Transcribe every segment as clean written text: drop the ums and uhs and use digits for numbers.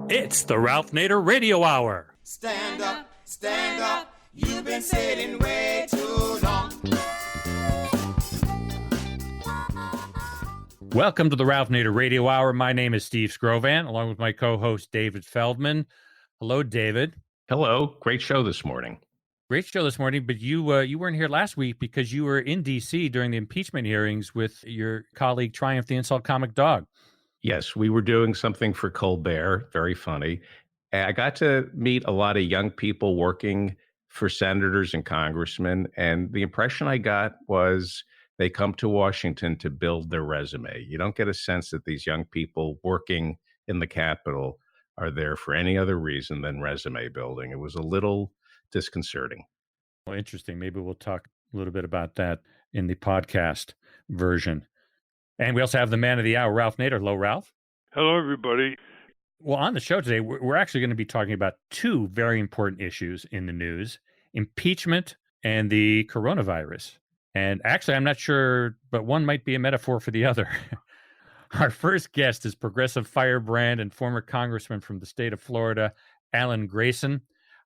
It's the Ralph Nader Radio Hour. Stand up, you've been sitting way too long. Welcome to the Ralph Nader Radio Hour. My name is Steve Scrovan, along with my co-host David Feldman. Hello, David. Hello. Great show this morning. Great show this morning, but you weren't here last week because you were in D.C. during the impeachment hearings with your colleague Triumph the Insult Comic Dog. Yes, we were doing something for Colbert, very funny. I got to meet a lot of young people working for senators and congressmen, and the impression I got was they come to Washington to build their resume. You don't get a sense that these young people working in the Capitol are there for any other reason than resume building. It was a little disconcerting. Well, interesting. Maybe we'll talk a little bit about that in the podcast version. And we also have the man of the hour, Ralph Nader. Hello, Ralph. Hello, everybody. Well, on the show today, we're actually going to be talking about two very important issues in the news: impeachment and the coronavirus. And actually, I'm not sure, but one might be a metaphor for the other. Our first guest is progressive firebrand and former congressman from the state of Florida, Alan Grayson.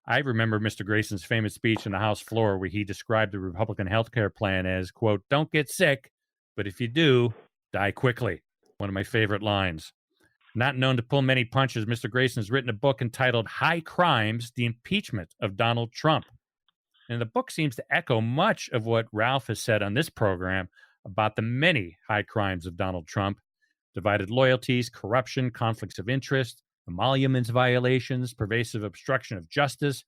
I remember Mr. Grayson's famous speech on the House floor where he described the Republican health care plan as, quote, "Don't get sick, but if you do, die quickly." One of my favorite lines. Not known to pull many punches, Mr. Grayson has written a book entitled High Crimes, The Impeachment of Donald Trump. And the book seems to echo much of what Ralph has said on this program about the many high crimes of Donald Trump: divided loyalties, corruption, conflicts of interest, emoluments violations, pervasive obstruction of justice,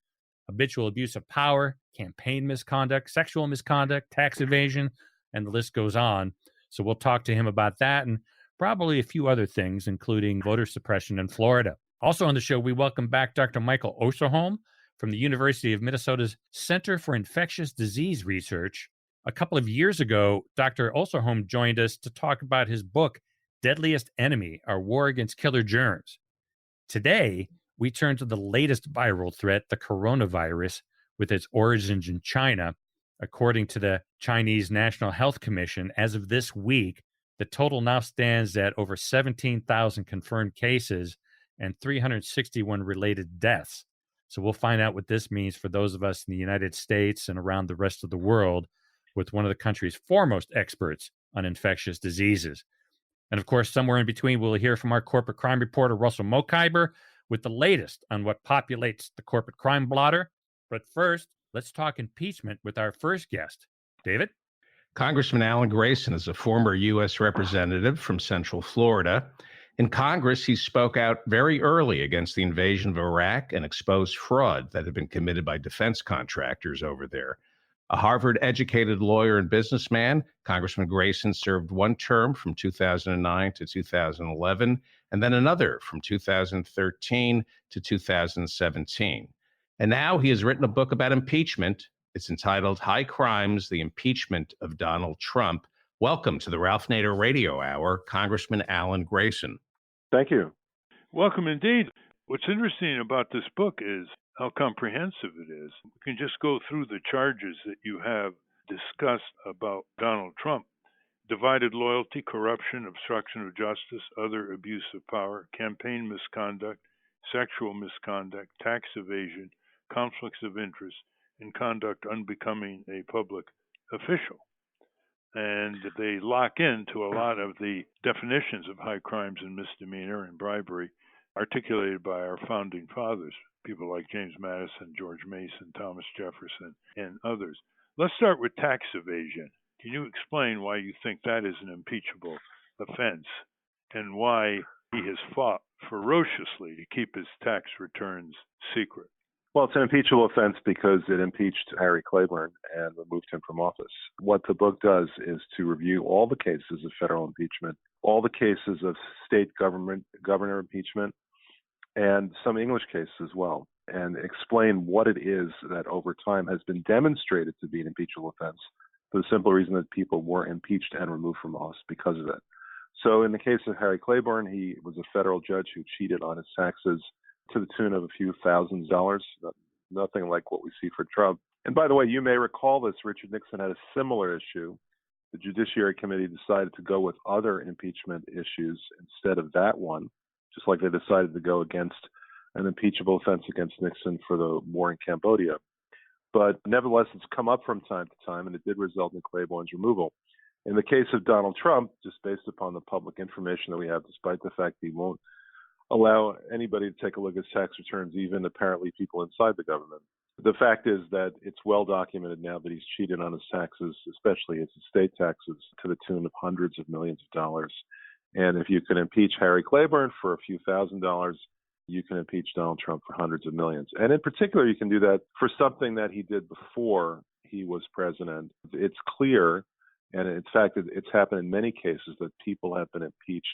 habitual abuse of power, campaign misconduct, sexual misconduct, tax evasion, and the list goes on. So we'll talk to him about that and probably a few other things, including voter suppression in Florida. Also on the show, we welcome back Dr. Michael Osterholm from the University of Minnesota's Center for Infectious Disease Research. A couple of years ago, Dr. Osterholm joined us to talk about his book, Deadliest Enemy, Our War Against Killer Germs. Today, we turn to the latest viral threat, the coronavirus, with its origins in China. According to the Chinese National Health Commission, as of this week, the total now stands at over 17,000 confirmed cases and 361 related deaths. So we'll find out what this means for those of us in the United States and around the rest of the world with one of the country's foremost experts on infectious diseases. And of course, somewhere in between, we'll hear from our corporate crime reporter, Russell Mokhiber, with the latest on what populates the corporate crime blotter. But first, let's talk impeachment with our first guest. David? Congressman Alan Grayson is a former U.S. representative from Central Florida. In Congress, he spoke out very early against the invasion of Iraq and exposed fraud that had been committed by defense contractors over there. A Harvard-educated lawyer and businessman, Congressman Grayson served one term from 2009 to 2011, and then another from 2013 to 2017. And now he has written a book about impeachment. It's entitled High Crimes, The Impeachment of Donald Trump. Welcome to the Ralph Nader Radio Hour, Congressman Alan Grayson. Thank you. Welcome indeed. What's interesting about this book is how comprehensive it is. We can just go through the charges that you have discussed about Donald Trump: divided loyalty, corruption, obstruction of justice, other abuse of power, campaign misconduct, sexual misconduct, tax evasion, conflicts of interest, and conduct unbecoming a public official. And they lock into a lot of the definitions of high crimes and misdemeanor and bribery articulated by our founding fathers, people like James Madison, George Mason, Thomas Jefferson, and others. Let's start with tax evasion. Can you explain why you think that is an impeachable offense and why he has fought ferociously to keep his tax returns secret? Well, it's an impeachable offense because it impeached Harry Claiborne and removed him from office. What the book does is to review all the cases of federal impeachment, all the cases of state governor impeachment, and some English cases as well, and explain what it is that over time has been demonstrated to be an impeachable offense for the simple reason that people were impeached and removed from office because of it. So in the case of Harry Claiborne, he was a federal judge who cheated on his taxes to the tune of a few $1,000s, nothing like what we see for Trump. And by the way, you may recall this, Richard Nixon had a similar issue. The Judiciary Committee decided to go with other impeachment issues instead of that one, just like they decided to go against an impeachable offense against Nixon for the war in Cambodia. But nevertheless, it's come up from time to time, and it did result in Claiborne's removal. In the case of Donald Trump, just based upon the public information that we have, despite the fact that he won't allow anybody to take a look at his tax returns, even apparently people inside the government. The fact is that it's well documented now that he's cheated on his taxes, especially his estate taxes, to the tune of hundreds of millions of dollars. And if you can impeach Harry Claiborne for a few $1,000s, you can impeach Donald Trump for hundreds of millions. And in particular, you can do that for something that he did before he was president. It's clear, and in fact, it's happened in many cases, that people have been impeached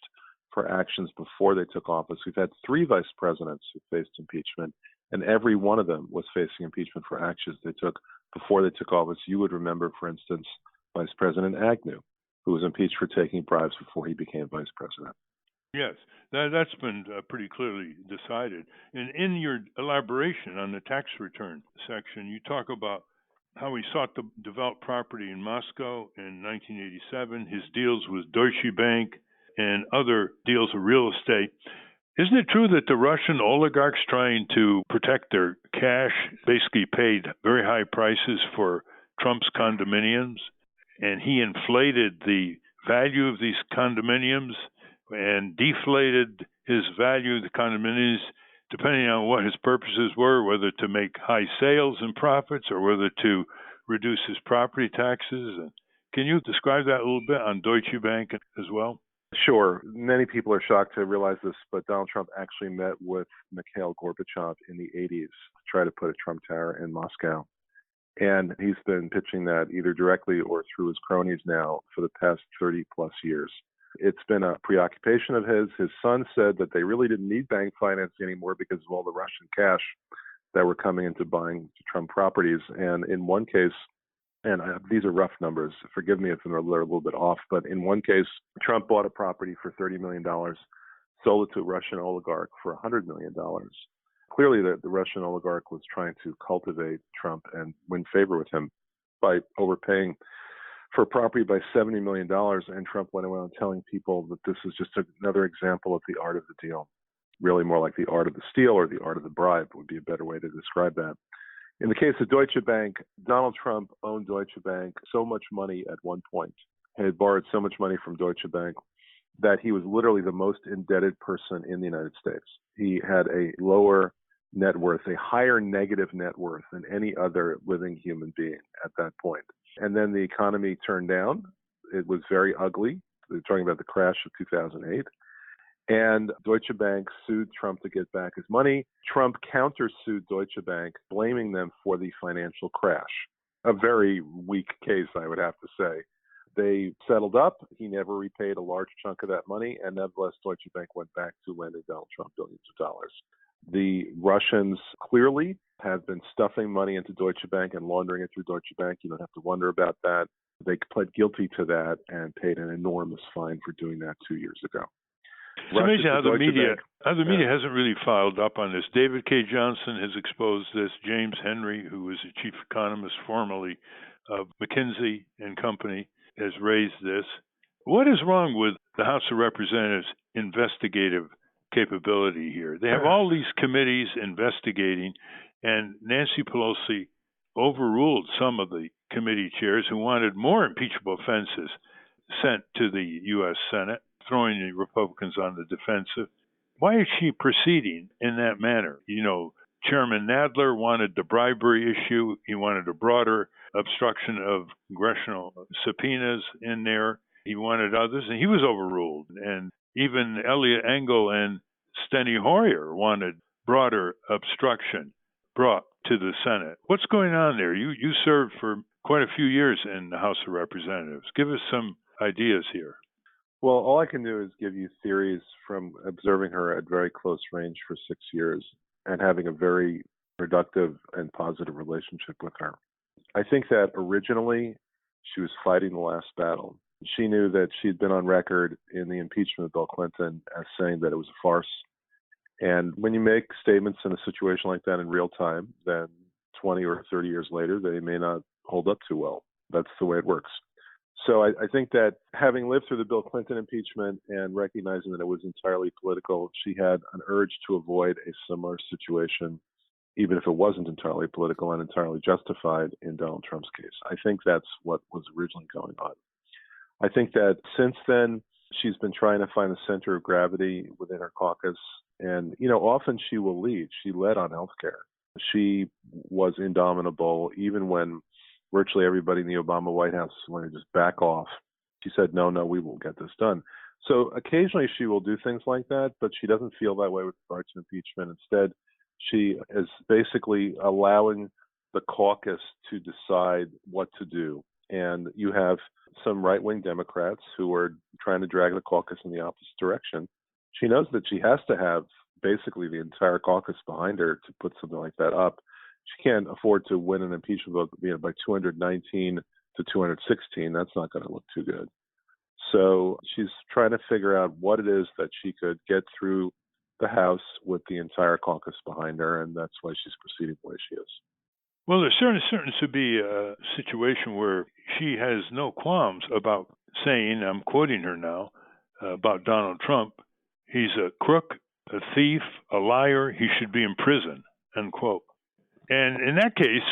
for actions before they took office. We've had 3 vice presidents who faced impeachment, and every one of them was facing impeachment for actions they took before they took office. You would remember, for instance, Vice President Agnew, who was impeached for taking bribes before he became vice president. Yes, that's been pretty clearly decided. And in your elaboration on the tax return section, you talk about how he sought to develop property in Moscow in 1987, his deals with Deutsche Bank, and other deals of real estate. Isn't it true that the Russian oligarchs trying to protect their cash basically paid very high prices for Trump's condominiums, and he inflated the value of these condominiums and deflated his value of the condominiums depending on what his purposes were, whether to make high sales and profits or whether to reduce his property taxes? Can you describe that a little bit on Deutsche Bank as well? Sure. Many people are shocked to realize this, but Donald Trump actually met with Mikhail Gorbachev in the 80s to try to put a Trump Tower in Moscow. And he's been pitching that either directly or through his cronies now for the past 30 plus years. It's been a preoccupation of his. His son said that they really didn't need bank financing anymore because of all the Russian cash that were coming into buying Trump properties. And in one case, and these are rough numbers, forgive me if they're a little bit off, but in one case, Trump bought a property for $30 million, sold it to a Russian oligarch for $100 million. Clearly, the Russian oligarch was trying to cultivate Trump and win favor with him by overpaying for a property by $70 million. And Trump went around telling people that this is just another example of the art of the deal, really more like the art of the steal or the art of the bribe would be a better way to describe that. In the case of Deutsche Bank, Donald Trump owned Deutsche Bank so much money at one point, and had borrowed so much money from Deutsche Bank that he was literally the most indebted person in the United States. He had a lower net worth, a higher negative net worth than any other living human being at that point. And then the economy turned down. It was very ugly. We're talking about the crash of 2008. And Deutsche Bank sued Trump to get back his money. Trump countersued Deutsche Bank, blaming them for the financial crash. A very weak case, I would have to say. They settled up. He never repaid a large chunk of that money, and nevertheless, Deutsche Bank went back to lending Donald Trump billions of dollars. The Russians clearly have been stuffing money into Deutsche Bank and laundering it through Deutsche Bank. You don't have to wonder about that. They pled guilty to that and paid an enormous fine for doing that 2 years ago. It's amazing how the media hasn't really filed up on this. David K. Johnson has exposed this. James Henry, who was the chief economist formerly of McKinsey and Company, has raised this. What is wrong with the House of Representatives' investigative capability here? They have all these committees investigating, and Nancy Pelosi overruled some of the committee chairs who wanted more impeachable offenses sent to the U.S. Senate, throwing the Republicans on the defensive. Why is she proceeding in that manner? You know, Chairman Nadler wanted the bribery issue. He wanted a broader obstruction of congressional subpoenas in there. He wanted others, and he was overruled. And even Eliot Engel and Steny Hoyer wanted broader obstruction brought to the Senate. What's going on there? You served for quite a few years in the House of Representatives. Give us some ideas here. Well, all I can do is give you theories from observing her at very close range for 6 years and having a very productive and positive relationship with her. I think that originally she was fighting the last battle. She knew that she'd been on record in the impeachment of Bill Clinton as saying that it was a farce. And when you make statements in a situation like that in real time, then 20 or 30 years later, they may not hold up too well. That's the way it works. So I think that having lived through the Bill Clinton impeachment and recognizing that it was entirely political, she had an urge to avoid a similar situation, even if it wasn't entirely political and entirely justified in Donald Trump's case. I think that's what was originally going on. I think that since then, she's been trying to find the center of gravity within her caucus. And, often she will lead. She led on healthcare. She was indomitable, even when virtually everybody in the Obama White House wanted to just back off. She said, no, we will get this done. So occasionally she will do things like that, but she doesn't feel that way with regard to impeachment. Instead, she is basically allowing the caucus to decide what to do. And you have some right-wing Democrats who are trying to drag the caucus in the opposite direction. She knows that she has to have basically the entire caucus behind her to put something like that up. She can't afford to win an impeachment vote by 219 to 216. That's not going to look too good. So she's trying to figure out what it is that she could get through the House with the entire caucus behind her, and that's why she's proceeding the way she is. Well, there's certain to be a situation where she has no qualms about saying, I'm quoting her now, about Donald Trump, he's a crook, a thief, a liar, he should be in prison, end quote. And in that case,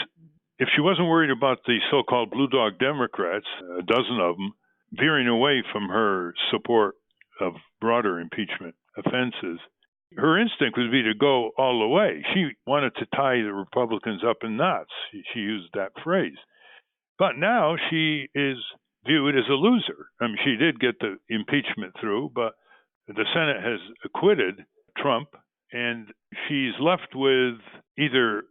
if she wasn't worried about the so-called blue dog Democrats, a dozen of them, veering away from her support of broader impeachment offenses, her instinct would be to go all the way. She wanted to tie the Republicans up in knots. She used that phrase. But now she is viewed as a loser. I mean, she did get the impeachment through, but the Senate has acquitted Trump, and she's left with either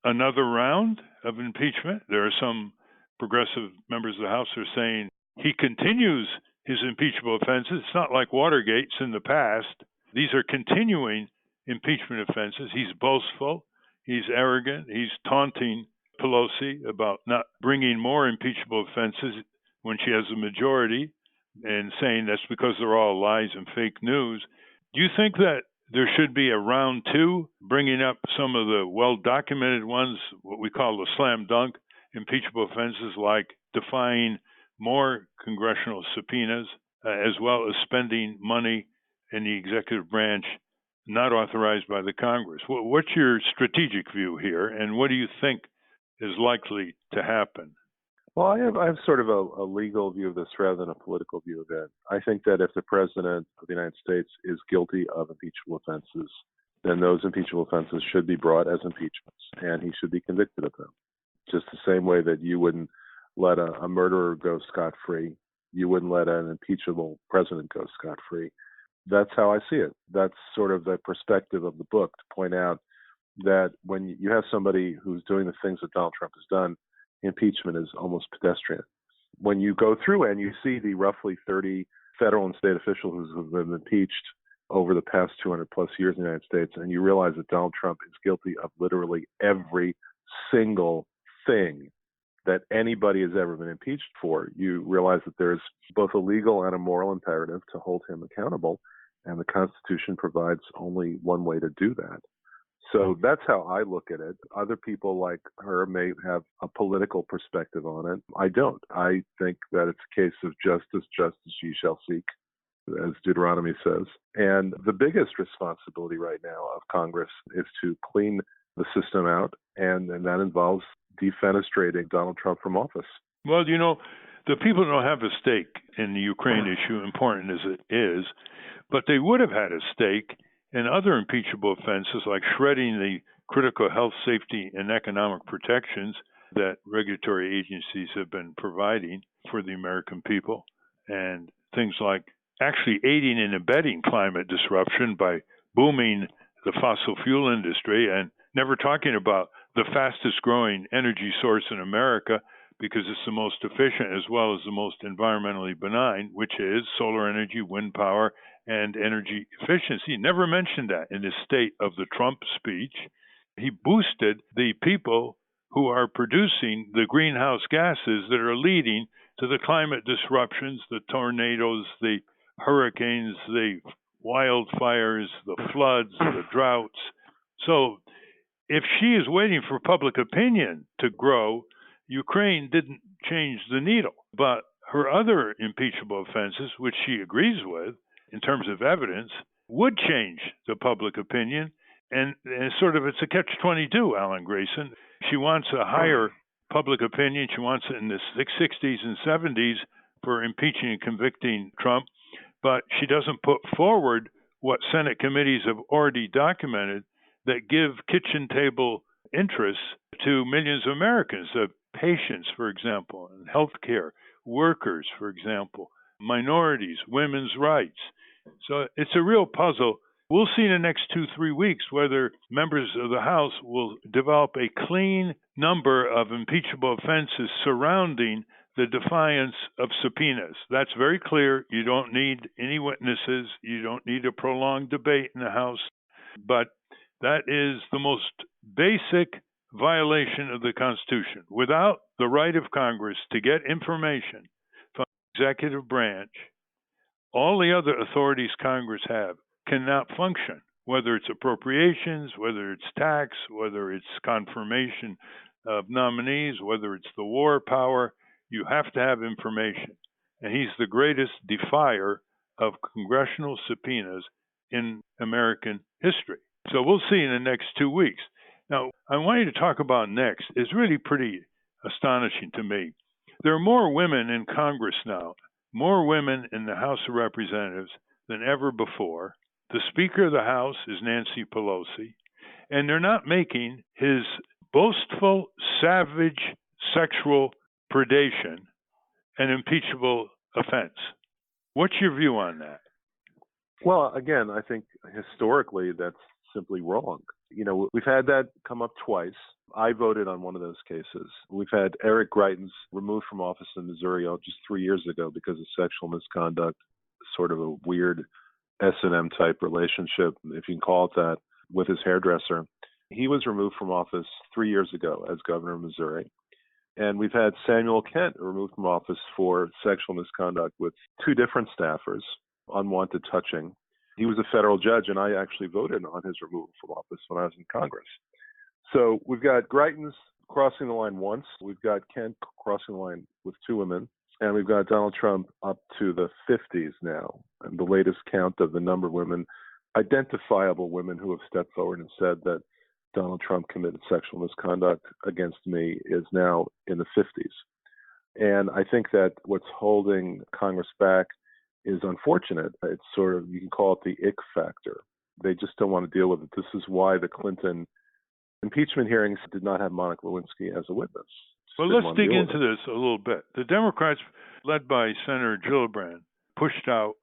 another round of impeachment. There are some progressive members of the House who are saying he continues his impeachable offenses. It's not like Watergate's in the past. These are continuing impeachment offenses. He's boastful. He's arrogant. He's taunting Pelosi about not bringing more impeachable offenses when she has a majority and saying that's because they're all lies and fake news. Do you think that there should be a round two, bringing up some of the well-documented ones, what we call the slam dunk impeachable offenses, like defying more congressional subpoenas, as well as spending money in the executive branch not authorized by the Congress? What's your strategic view here, and what do you think is likely to happen? Well, I have sort of a legal view of this rather than a political view of it. I think that if the president of the United States is guilty of impeachable offenses, then those impeachable offenses should be brought as impeachments, and he should be convicted of them. Just the same way that you wouldn't let a murderer go scot-free, you wouldn't let an impeachable president go scot-free. That's how I see it. That's sort of the perspective of the book, to point out that when you have somebody who's doing the things that Donald Trump has done, impeachment is almost pedestrian. When you go through and you see the roughly 30 federal and state officials who have been impeached over the past 200 plus years in the United States, and you realize that Donald Trump is guilty of literally every single thing that anybody has ever been impeached for, you realize that there's both a legal and a moral imperative to hold him accountable, and the Constitution provides only one way to do that. So that's how I look at it. Other people like her may have a political perspective on it. I don't. I think that it's a case of justice ye shall seek, as Deuteronomy says. And the biggest responsibility right now of Congress is to clean the system out, and that involves defenestrating Donald Trump from office. Well, the people don't have a stake in the Ukraine issue, important as it is, but they would have had a stake in other impeachable offenses like shredding the critical health, safety, and economic protections that regulatory agencies have been providing for the American people, and things like actually aiding and abetting climate disruption by booming the fossil fuel industry and never talking about the fastest growing energy source in America because it's the most efficient as well as the most environmentally benign, which is solar energy, wind power, and energy efficiency. He never mentioned that in his State of the Trump speech. He boosted the people who are producing the greenhouse gases that are leading to the climate disruptions, the tornadoes, the hurricanes, the wildfires, the floods, the droughts. So if she is waiting for public opinion to grow, Ukraine didn't change the needle. But her other impeachable offenses, which she agrees with in terms of evidence, would change the public opinion. And it's a catch-22, Alan Grayson. She wants a higher public opinion. She wants it in the 60s and 70s for impeaching and convicting Trump, but she doesn't put forward what Senate committees have already documented that give kitchen table interests to millions of Americans, patients, for example, and healthcare workers, for example, minorities, women's rights. So it's a real puzzle. We'll see in the next 2-3 weeks whether members of the House will develop a clean number of impeachable offenses surrounding the defiance of subpoenas. That's very clear. You don't need any witnesses. You don't need a prolonged debate in the House. But that is the most basic violation of the Constitution. Without the right of Congress to get information from the executive branch, all the other authorities Congress have cannot function, whether it's appropriations, whether it's tax, whether it's confirmation of nominees, whether it's the war power. You have to have information. And he's the greatest defier of congressional subpoenas in American history. So we'll see in the next 2 weeks. Now, I want you to talk about next is really pretty astonishing to me. There are more women in Congress now, more women in the House of Representatives than ever before. The Speaker of the House is Nancy Pelosi, and they're not making his boastful, savage sexual predation an impeachable offense. What's your view on that? Well, again, I think historically that's simply wrong. We've had that come up twice. I voted on one of those cases. We've had Eric Greitens removed from office in Missouri just 3 years ago because of sexual misconduct, sort of a weird S&M type relationship, if you can call it that, with his hairdresser. He was removed from office 3 years ago as governor of Missouri. And we've had Samuel Kent removed from office for sexual misconduct with two different staffers, unwanted touching. He was a federal judge, and I actually voted on his removal from office when I was in Congress. So we've got Greitens crossing the line once. We've got Kent crossing the line with two women. And we've got Donald Trump up to the 50s now. And the latest count of the number of women, identifiable women who have stepped forward and said that Donald Trump committed sexual misconduct against me, is now in the 50s. And I think that what's holding Congress back is unfortunate. It's sort of, you can call it the ick factor. They just don't want to deal with it. This is why the Clinton impeachment hearings did not have Monica Lewinsky as a witness. Well, let's dig into this a little bit. The Democrats, led by Senator Gillibrand, pushed out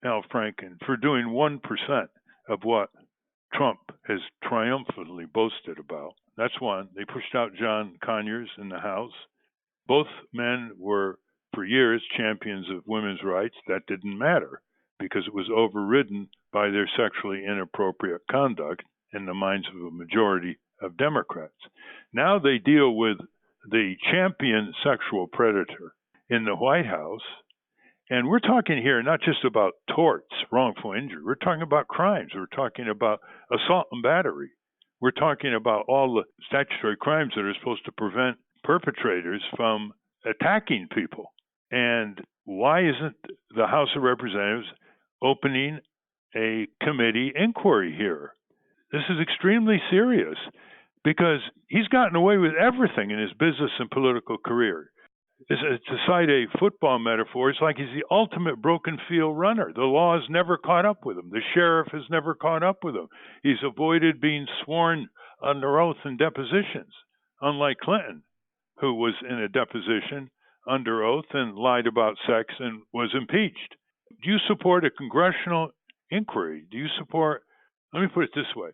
Al Franken for doing 1% of what Trump has triumphantly boasted about. That's one. They pushed out John Conyers in the House. Both men were, for years, champions of women's rights. That didn't matter because it was overridden by their sexually inappropriate conduct in the minds of a majority of Democrats. Now they deal with the champion sexual predator in the White House. And we're talking here not just about torts, wrongful injury. We're talking about crimes. We're talking about assault and battery. We're talking about all the statutory crimes that are supposed to prevent perpetrators from attacking people. And why isn't the House of Representatives opening a committee inquiry here? This is extremely serious because he's gotten away with everything in his business and political career. To cite a football metaphor, it's like he's the ultimate broken field runner. The law has never caught up with him. The sheriff has never caught up with him. He's avoided being sworn under oath in depositions, unlike Clinton, who was in a deposition under oath and lied about sex and was impeached. Do you support a congressional inquiry? Do you support, let me put it this way.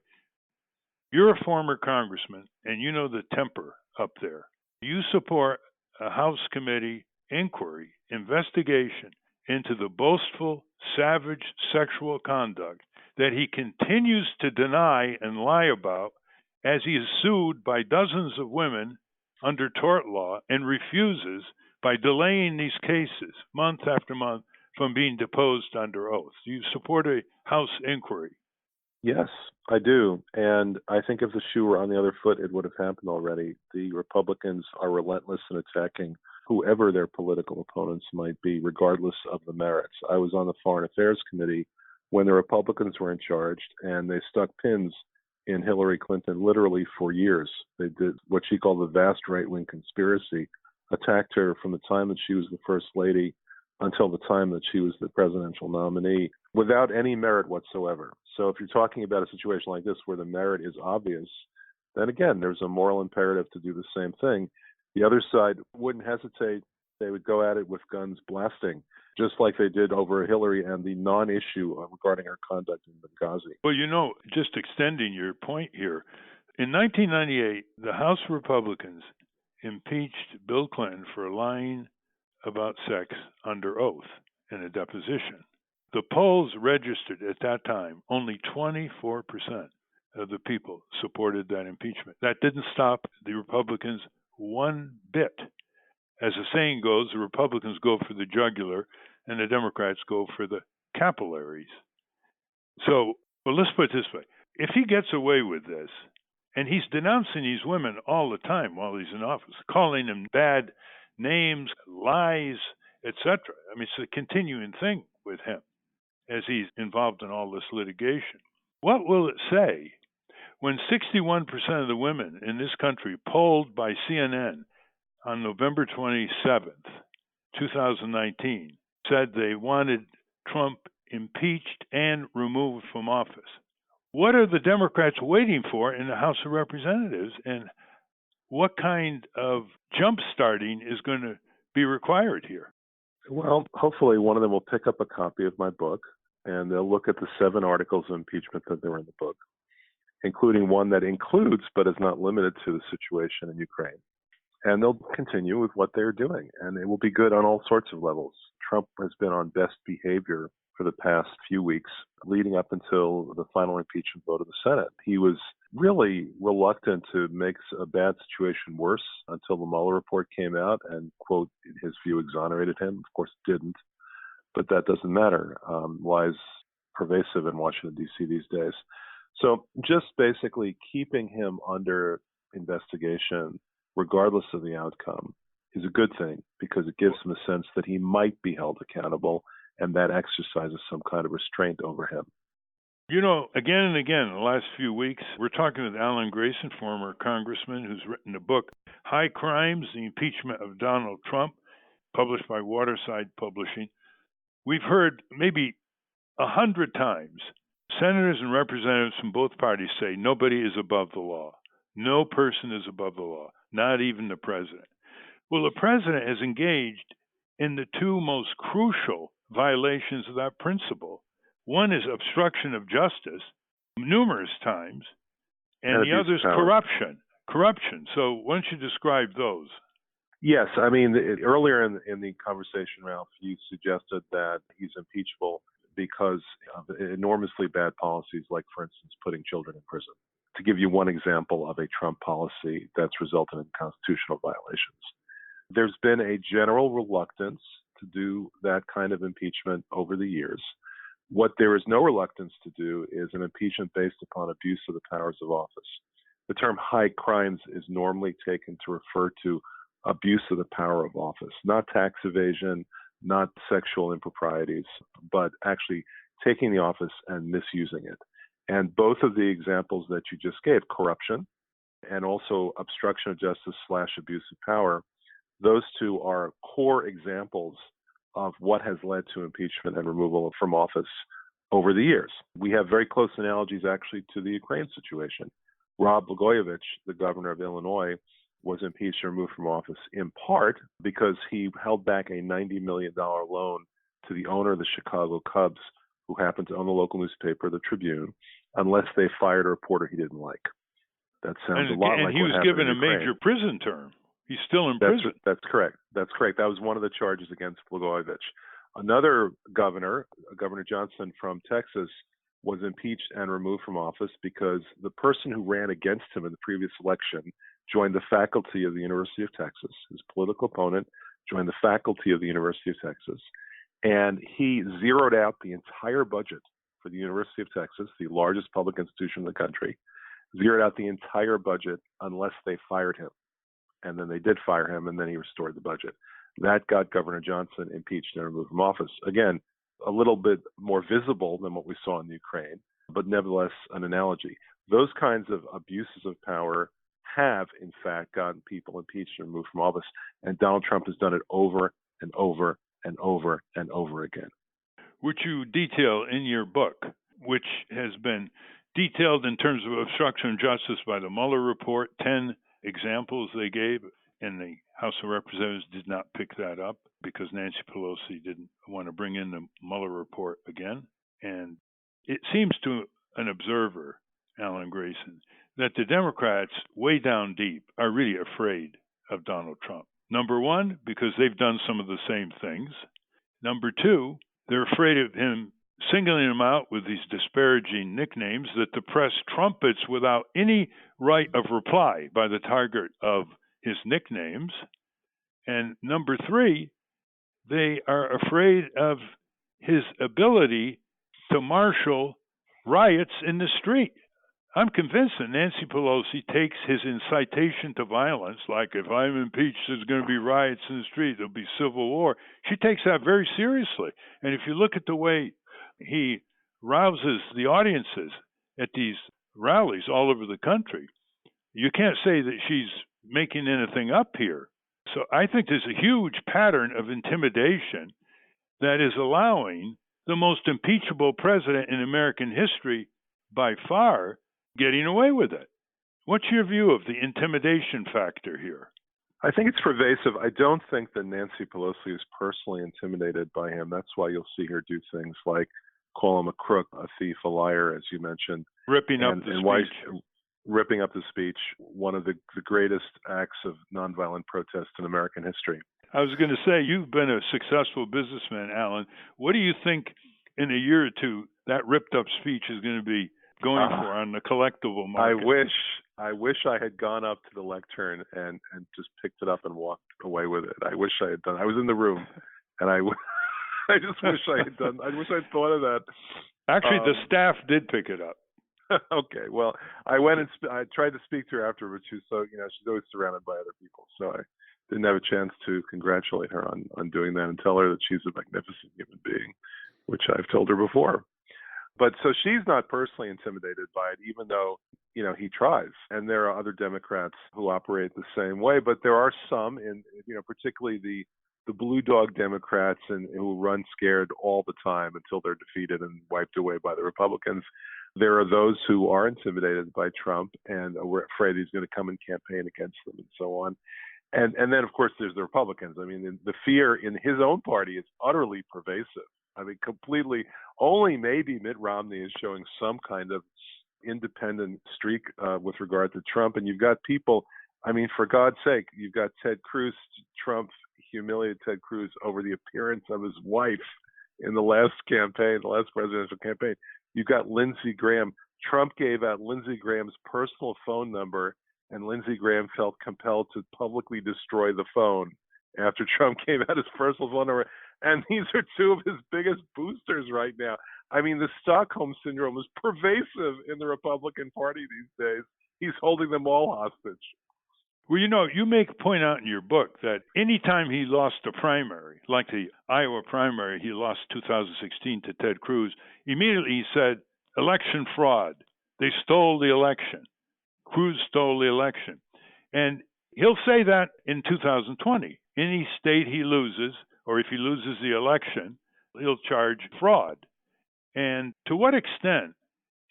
You're a former congressman, and you know the temper up there. Do you support a House committee inquiry, investigation into the boastful, savage sexual conduct that he continues to deny and lie about as he is sued by dozens of women under tort law and refuses, by delaying these cases month after month, from being deposed under oath? Do you support a House inquiry? Yes, I do. And I think if the shoe were on the other foot, it would have happened already. The Republicans are relentless in attacking whoever their political opponents might be, regardless of the merits. I was on the Foreign Affairs Committee when the Republicans were in charge, and they stuck pins in Hillary Clinton literally for years. They did what she called the vast right-wing conspiracy, attacked her from the time that she was the first lady until the time that she was the presidential nominee without any merit whatsoever. So if you're talking about a situation like this where the merit is obvious, then again, there's a moral imperative to do the same thing. The other side wouldn't hesitate. They would go at it with guns blasting, just like they did over Hillary and the non-issue regarding her conduct in Benghazi. Well, just extending your point here, in 1998, the House Republicans impeached Bill Clinton for lying about sex under oath in a deposition. The polls registered at that time, only 24% of the people supported that impeachment. That didn't stop the Republicans one bit. As the saying goes, the Republicans go for the jugular and the Democrats go for the capillaries. So, let's put it this way. If he gets away with this, and he's denouncing these women all the time while he's in office, calling them bad names, lies, etc. I mean, it's a continuing thing with him as he's involved in all this litigation. What will it say when 61% of the women in this country polled by CNN on November 27th, 2019, said they wanted Trump impeached and removed from office? What are the Democrats waiting for in the House of Representatives, and what kind of jump-starting is going to be required here? Well, hopefully one of them will pick up a copy of my book, and they'll look at the 7 articles of impeachment that are in the book, including one that includes but is not limited to the situation in Ukraine. And they'll continue with what they're doing, and it will be good on all sorts of levels. Trump has been on best behavior for the past few weeks, leading up until the final impeachment vote of the Senate. He was really reluctant to make a bad situation worse until the Mueller report came out and, quote, his view exonerated him. Of course, it didn't, but that doesn't matter. Lies pervasive in Washington, D.C. these days. So just basically keeping him under investigation, regardless of the outcome, is a good thing because it gives him a sense that he might be held accountable, and that exercises some kind of restraint over him. Again and again in the last few weeks, we're talking with Alan Grayson, former congressman, who's written a book, High Crimes, The Impeachment of Donald Trump, published by Waterside Publishing. We've heard maybe 100 times senators and representatives from both parties say nobody is above the law. No person is above the law, not even the president. Well, the president has engaged in the 2 most crucial violations of that principle. One is obstruction of justice numerous times, and the other is corruption. So why don't you describe those? Yes. I mean, earlier in the conversation, Ralph, you suggested that he's impeachable because of enormously bad policies, like, for instance, putting children in prison. To give you one example of a Trump policy that's resulted in constitutional violations. There's been a general reluctance to do that kind of impeachment over the years. What there is no reluctance to do is an impeachment based upon abuse of the powers of office. The term high crimes is normally taken to refer to abuse of the power of office, not tax evasion, not sexual improprieties, but actually taking the office and misusing it. And both of the examples that you just gave, corruption and also obstruction of justice / abuse of power, those 2 are core examples of what has led to impeachment and removal from office over the years. We have very close analogies actually to the Ukraine situation. Rod Blagojevich, the governor of Illinois, was impeached and removed from office in part because he held back a $90 million loan to the owner of the Chicago Cubs, who happened to own the local newspaper, the Tribune, unless they fired a reporter he didn't like. That sounds a lot like what happened in Ukraine. And he was given a major prison term. He's still in prison. That's correct. That's correct. That was one of the charges against Blagojevich. Another governor, Governor Johnson from Texas, was impeached and removed from office because the person who ran against him in the previous election joined the faculty of the University of Texas. His political opponent joined the faculty of the University of Texas. And he zeroed out the entire budget for the University of Texas, the largest public institution in the country, zeroed out the entire budget unless they fired him. And then they did fire him, and then he restored the budget. That got Governor Johnson impeached and removed from office. Again, a little bit more visible than what we saw in Ukraine, but nevertheless an analogy. Those kinds of abuses of power have, in fact, gotten people impeached and removed from office, and Donald Trump has done it over and over and over and over again. Which you detail in your book, which has been detailed in terms of obstruction of justice by the Mueller report, 10 examples they gave, and the House of Representatives did not pick that up because Nancy Pelosi didn't want to bring in the Mueller report again. And it seems to an observer, Alan Grayson, that the Democrats way down deep are really afraid of Donald Trump. Number one, because they've done some of the same things. Number two, they're afraid of him singling him out with these disparaging nicknames that the press trumpets without any right of reply by the target of his nicknames. And number three, they are afraid of his ability to marshal riots in the street. I'm convinced that Nancy Pelosi takes his incitation to violence, like if I'm impeached, there's going to be riots in the street, there'll be civil war. She takes that very seriously. And if you look at the way he rouses the audiences at these rallies all over the country, you can't say that she's making anything up here. So I think there's a huge pattern of intimidation that is allowing the most impeachable president in American history by far getting away with it. What's your view of the intimidation factor here? I think it's pervasive. I don't think that Nancy Pelosi is personally intimidated by him. That's why you'll see her do things like call him a crook, a thief, a liar, as you mentioned. Ripping up the speech. Ripping up the speech, one of the greatest acts of nonviolent protest in American history. I was going to say, you've been a successful businessman, Alan. What do you think in a year or two that ripped up speech is going to be going for on the collectible market? I wish I had gone up to the lectern and just picked it up and walked away with it. I wish I had done. I was in the room, and I just wish I had done. I wish I'd thought of that. Actually, the staff did pick it up. Okay, well, I went and I tried to speak to her after, but she's always surrounded by other people, so I didn't have a chance to congratulate her on doing that and tell her that she's a magnificent human being, which I've told her before. But so she's not personally intimidated by it, even though, he tries. And there are other Democrats who operate the same way. But there are some, particularly the blue dog Democrats and who run scared all the time until they're defeated and wiped away by the Republicans. There are those who are intimidated by Trump and are afraid he's going to come and campaign against them and so on. And then, of course, there's the Republicans. I mean, the fear in his own party is utterly pervasive. I mean, completely. Only maybe Mitt Romney is showing some kind of independent streak with regard to Trump. And you've got people, I mean, for God's sake, you've got Ted Cruz. Trump humiliated Ted Cruz over the appearance of his wife in the last presidential campaign. You've got Lindsey Graham. Trump gave out Lindsey Graham's personal phone number, and Lindsey Graham felt compelled to publicly destroy the phone after Trump gave out his personal phone number. And these are two of his biggest boosters right now. I mean, the Stockholm Syndrome is pervasive in the Republican Party these days. He's holding them all hostage. Well, you make a point out in your book that anytime he lost a primary, like the Iowa primary, he lost 2016 to Ted Cruz, immediately he said, election fraud. They stole the election. Cruz stole the election. And he'll say that in 2020. Any state he loses, or if he loses the election, he'll charge fraud. And to what extent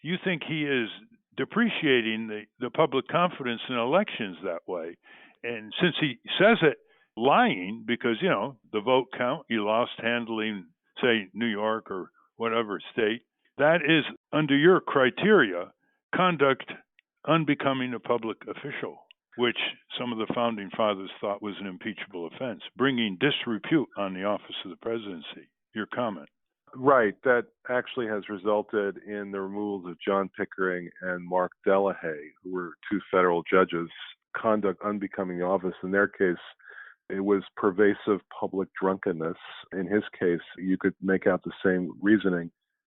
do you think he is depreciating the public confidence in elections that way? And since he says it lying, because, the vote count, he lost handling, say, New York or whatever state, that is, under your criteria, conduct unbecoming a public official, which some of the founding fathers thought was an impeachable offense, bringing disrepute on the office of the presidency. Your comment. Right. That actually has resulted in the removals of John Pickering and Mark Delahaye, who were two federal judges. Conduct unbecoming the office. In their case, it was pervasive public drunkenness. In his case, you could make out the same reasoning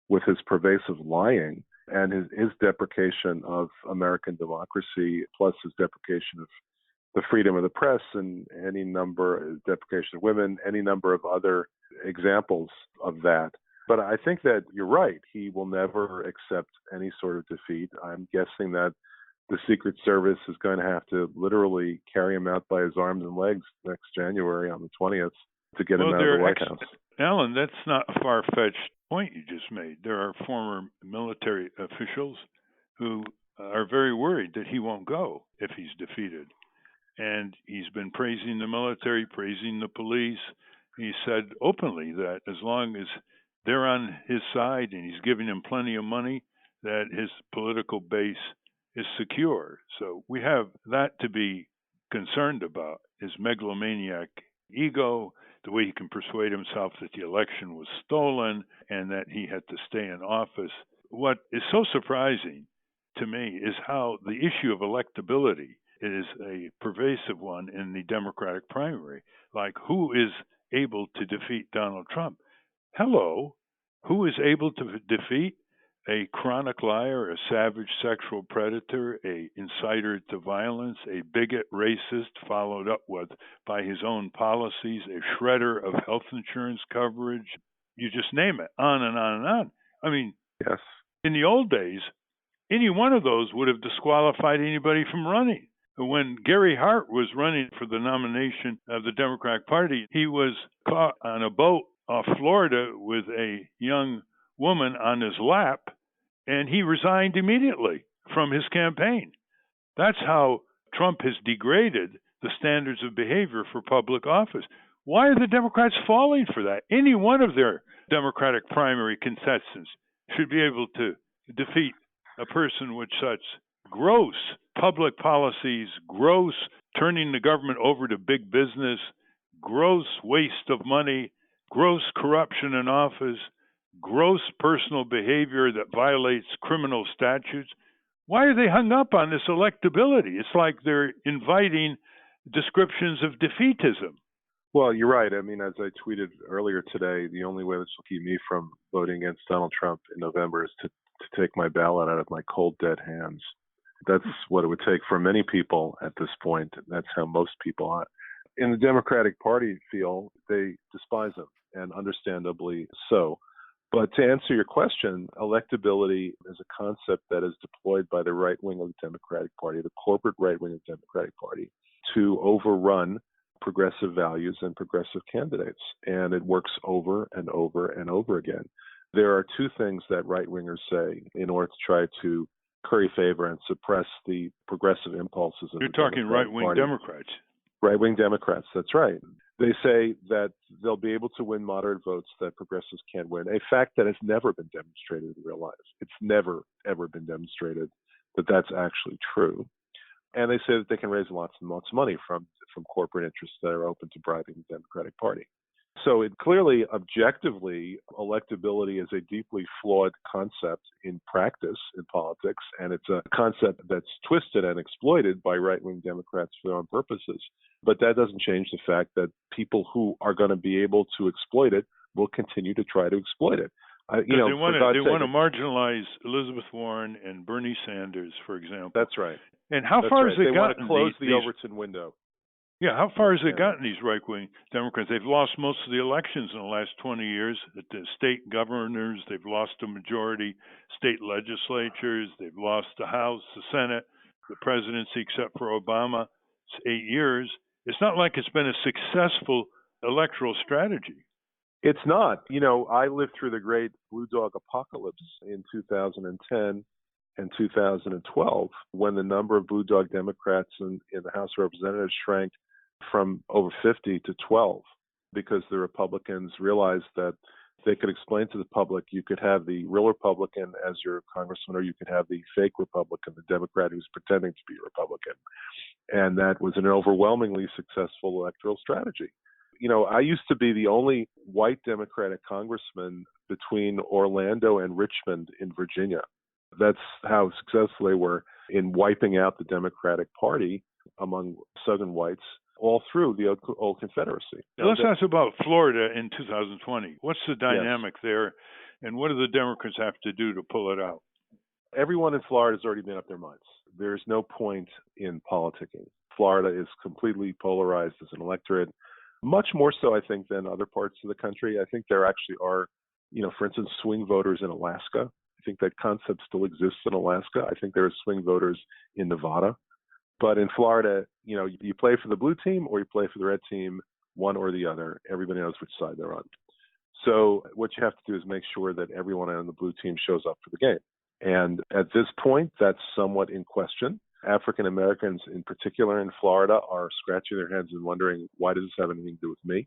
with his pervasive lying and his deprecation of American democracy, plus his deprecation of the freedom of the press and any number, deprecation of women, any number of other examples of that. But I think that you're right. He will never accept any sort of defeat. I'm guessing that the Secret Service is going to have to literally carry him out by his arms and legs next January on the 20th to get him out of the White House. Alan, that's not a far-fetched point you just made. There are former military officials who are very worried that he won't go if he's defeated. And he's been praising the military, praising the police. He said openly that as long as they're on his side and he's giving them plenty of money, that his political base is secure. So we have that to be concerned about, his megalomaniac ego, the way he can persuade himself that the election was stolen and that he had to stay in office. What is so surprising to me is how the issue of electability is a pervasive one in the Democratic primary. Like, who is able to defeat Donald Trump? Hello, who is able to defeat a chronic liar, a savage sexual predator, a inciter to violence, a bigot, racist, followed up with by his own policies, a shredder of health insurance coverage? You just name it, on and on and on. I mean, yes. In the old days, any one of those would have disqualified anybody from running. When Gary Hart was running for the nomination of the Democratic Party, he was caught on a boat off Florida with a young woman on his lap, and he resigned immediately from his campaign. That's how Trump has degraded the standards of behavior for public office. Why are the Democrats falling for that? Any one of their Democratic primary contestants should be able to defeat a person with such gross public policies, gross turning the government over to big business, gross waste of money, gross corruption in office, gross personal behavior that violates criminal statutes. Why are they hung up on this electability? It's like they're inviting descriptions of defeatism. Well, you're right. I mean, as I tweeted earlier today, the only way this will keep me from voting against Donald Trump in November is to take my ballot out of my cold, dead hands. That's what it would take for many people at this point. That's how most people are. In the Democratic Party feel they despise him, and understandably so. But to answer your question, electability is a concept that is deployed by the right wing of the Democratic Party, the corporate right wing of the Democratic Party, to overrun progressive values and progressive candidates. And it works over and over and over again. There are two things that right-wingers say in order to try to curry favor and suppress the progressive impulses of You're the talking Democratic right-wing Party. Democrats. Right-wing Democrats, that's right. They say that they'll be able to win moderate votes that progressives can't win, a fact that has never been demonstrated in real life. It's never, ever been demonstrated that that's actually true. And they say that they can raise lots and lots of money from corporate interests that are open to bribing the Democratic Party. So it clearly, objectively, electability is a deeply flawed concept in practice in politics, and it's a concept that's twisted and exploited by right-wing Democrats for their own purposes. But that doesn't change the fact that people who are going to be able to exploit it will continue to try to exploit it. They want to marginalize Elizabeth Warren and Bernie Sanders, for example. That's right. And how far has it gotten? They want to close the Overton window. Yeah, how far has it gotten, these right-wing Democrats? They've lost most of the elections in the last 20 years. At the state governors, they've lost a majority. State legislatures, they've lost the House, the Senate, the presidency, except for Obama. It's 8 years. It's not like it's been a successful electoral strategy. It's not. You know, I lived through the great Blue Dog apocalypse in 2010 and 2012, when the number of Blue Dog Democrats in the House of Representatives shrank from over 50 to 12, because the Republicans realized that they could explain to the public you could have the real Republican as your congressman, or you could have the fake Republican, the Democrat who's pretending to be a Republican. And that was an overwhelmingly successful electoral strategy. You know, I used to be the only white Democratic congressman between Orlando and Richmond in Virginia. That's how successful they were in wiping out the Democratic Party among Southern whites all through the old Confederacy. Let's ask about Florida in 2020. What's the dynamic there, and what do the Democrats have to do to pull it out? Everyone in Florida has already made up their minds. There's no point in politicking. Florida is completely polarized as an electorate, much more so, I think, than other parts of the country. I think there actually are, for instance, swing voters in Alaska. I think that concept still exists in Alaska. I think there are swing voters in Nevada. But in Florida, you play for the blue team or you play for the red team, one or the other. Everybody knows which side they're on. So what you have to do is make sure that everyone on the blue team shows up for the game. And at this point, that's somewhat in question. African Americans in particular in Florida are scratching their heads and wondering, why does this have anything to do with me?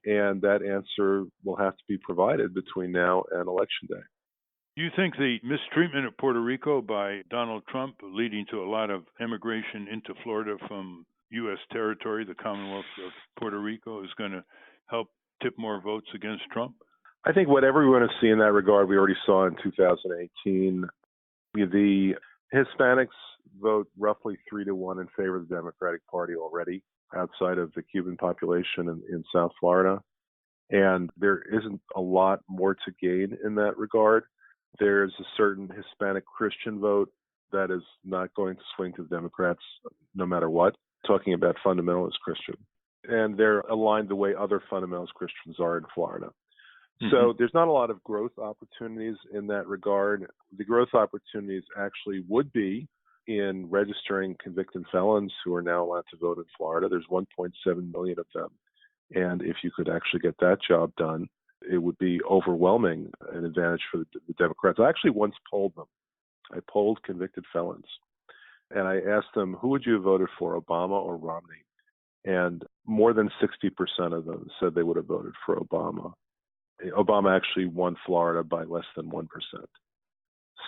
And that answer will have to be provided between now and Election Day. Do you think the mistreatment of Puerto Rico by Donald Trump, leading to a lot of immigration into Florida from U.S. territory, the Commonwealth of Puerto Rico, is going to help tip more votes against Trump? I think whatever we want to see in that regard, we already saw in 2018. The Hispanics vote roughly 3-1 in favor of the Democratic Party already, outside of the Cuban population in South Florida. And there isn't a lot more to gain in that regard. There's a certain Hispanic Christian vote that is not going to swing to the Democrats no matter what, talking about fundamentalist Christian. And they're aligned the way other fundamentalist Christians are in Florida. So there's not a lot of growth opportunities in that regard. The growth opportunities actually would be in registering convicted felons who are now allowed to vote in Florida. There's 1.7 million of them. And if you could actually get that job done, it would be overwhelming an advantage for the Democrats. I actually once polled them. I polled convicted felons. And I asked them, who would you have voted for, Obama or Romney? And more than 60% of them said they would have voted for Obama. Obama actually won Florida by less than 1%.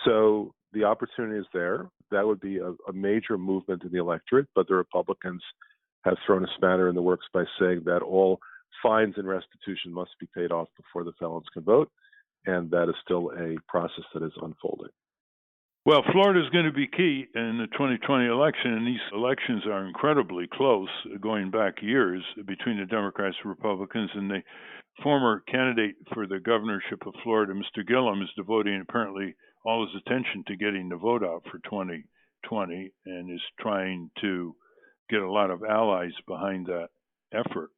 So the opportunity is there. That would be a major movement in the electorate, but the Republicans have thrown a spanner in the works by saying that all fines and restitution must be paid off before the felons can vote, and that is still a process that is unfolding. Well, Florida is going to be key in the 2020 election, and these elections are incredibly close, going back years, between the Democrats and Republicans. And the former candidate for the governorship of Florida, Mr. Gillum, is devoting apparently all his attention to getting the vote out for 2020 and is trying to get a lot of allies behind that effort.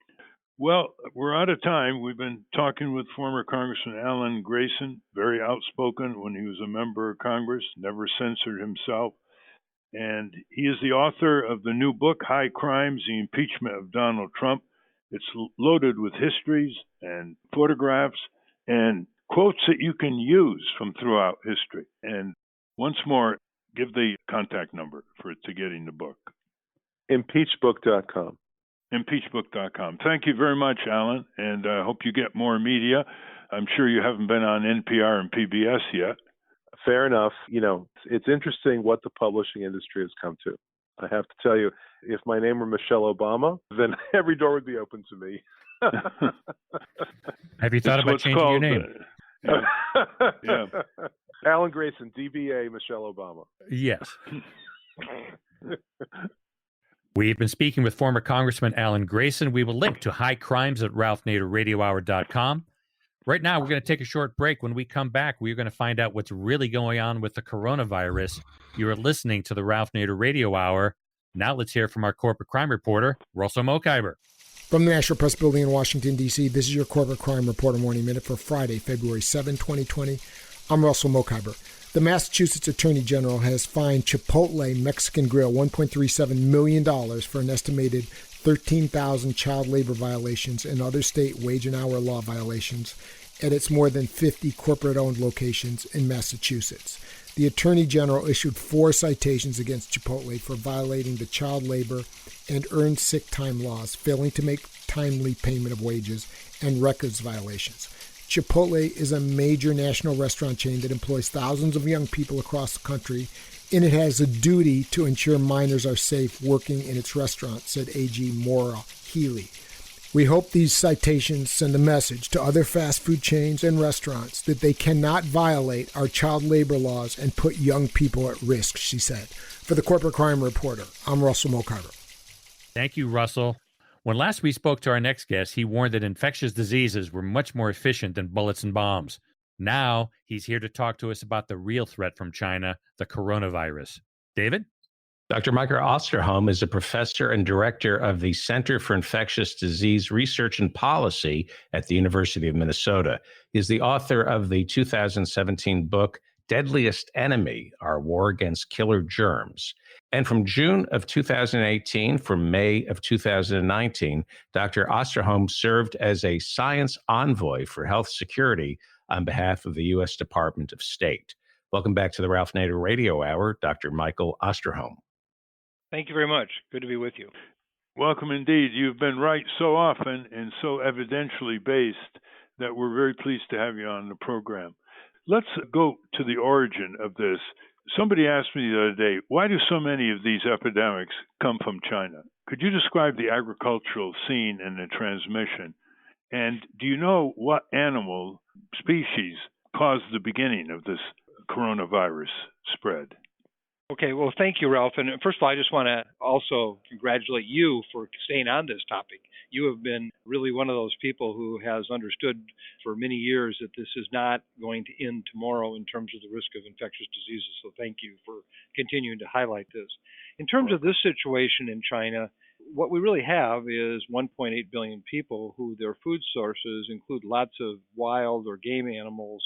Well, we're out of time. We've been talking with former Congressman Alan Grayson, very outspoken when he was a member of Congress, never censored himself. And he is the author of the new book, High Crimes, The Impeachment of Donald Trump. It's loaded with histories and photographs and quotes that you can use from throughout history. And once more, give the contact number to getting the book. Impeachbook.com. Impeachbook.com. Thank you very much, Alan, and I hope you get more media. I'm sure you haven't been on NPR and PBS yet. Fair enough. It's interesting what the publishing industry has come to. I have to tell you, if my name were Michelle Obama, then every door would be open to me. Have you thought about changing your name? Yeah. Alan Grayson, DBA Michelle Obama. Yes. We've been speaking with former Congressman Alan Grayson. We will link to High Crimes at RalphNaderRadioHour.com. Right now, we're going to take a short break. When we come back, we're going to find out what's really going on with the coronavirus. You are listening to the Ralph Nader Radio Hour. Now let's hear from our corporate crime reporter, Russell Mokhiber. From the National Press Building in Washington, D.C., this is your Corporate Crime Reporter Morning Minute for Friday, February 7, 2020. I'm Russell Mokhiber. The Massachusetts Attorney General has fined Chipotle Mexican Grill $1.37 million for an estimated 13,000 child labor violations and other state wage and hour law violations at its more than 50 corporate-owned locations in Massachusetts. The Attorney General issued 4 citations against Chipotle for violating the child labor and earned sick time laws, failing to make timely payment of wages, and records violations. Chipotle is a major national restaurant chain that employs thousands of young people across the country, and it has a duty to ensure minors are safe working in its restaurant, said AG Maura Healy. We hope these citations send a message to other fast food chains and restaurants that they cannot violate our child labor laws and put young people at risk, she said. For the Corporate Crime Reporter, I'm Russell Mokhiber. Thank you, Russell. When last we spoke to our next guest, he warned that infectious diseases were much more efficient than bullets and bombs. Now, he's here to talk to us about the real threat from China, the coronavirus. David? Dr. Michael Osterholm is a professor and director of the Center for Infectious Disease Research and Policy at the University of Minnesota. He's the author of the 2017 book, Deadliest Enemy, Our War Against Killer Germs. And from June of 2018 from May of 2019, Dr. Osterholm served as a science envoy for health security on behalf of the U.S. Department of State. Welcome back to the Ralph Nader Radio Hour, Dr. Michael Osterholm. Thank you very much. Good to be with you. Welcome indeed. You've been right so often and so evidentially based that we're very pleased to have you on the program. Let's go to the origin of this. Somebody asked me the other day, why do so many of these epidemics come from China? Could you describe the agricultural scene and the transmission? And do you know what animal species caused the beginning of this coronavirus spread? Okay, well, thank you, Ralph. And first of all, I just want to also congratulate you for staying on this topic. You have been really one of those people who has understood for many years that this is not going to end tomorrow in terms of the risk of infectious diseases. So thank you for continuing to highlight this. In terms of this situation in China, what we really have is 1.8 billion people who their food sources include lots of wild or game animals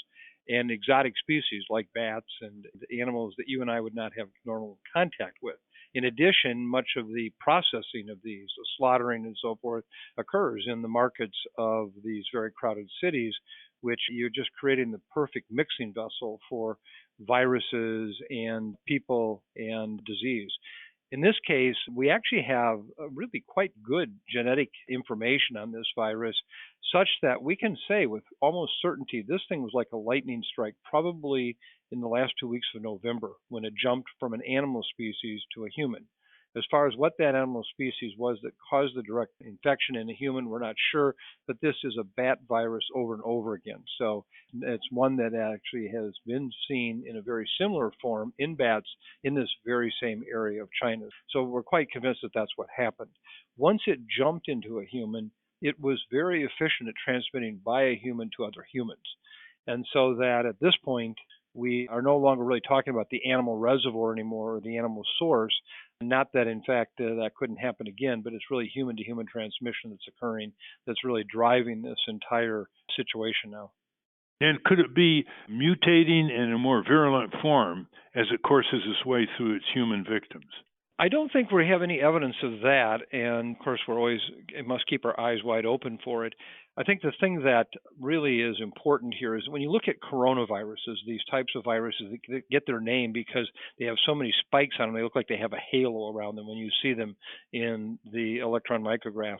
and exotic species like bats and animals that you and I would not have normal contact with. In addition, much of the processing of these, the slaughtering and so forth, occurs in the markets of these very crowded cities, which you're just creating the perfect mixing vessel for viruses and people and disease. In this case, we actually have really quite good genetic information on this virus, such that we can say with almost certainty this thing was like a lightning strike, probably in the last 2 weeks of November, when it jumped from an animal species to a human. As far as what that animal species was that caused the direct infection in a human, we're not sure, but this is a bat virus over and over again. So it's one that actually has been seen in a very similar form in bats in this very same area of China. So we're quite convinced that that's what happened. Once it jumped into a human, it was very efficient at transmitting by a human to other humans. And so that at this point, we are no longer really talking about the animal reservoir anymore or the animal source. Not that, in fact, that couldn't happen again, but it's really human-to-human transmission that's occurring that's really driving this entire situation now. And could it be mutating in a more virulent form as it courses its way through its human victims? I don't think we have any evidence of that, and of course must keep our eyes wide open for it. I think the thing that really is important here is when you look at coronaviruses, these types of viruses that get their name because they have so many spikes on them, they look like they have a halo around them when you see them in the electron micrograph.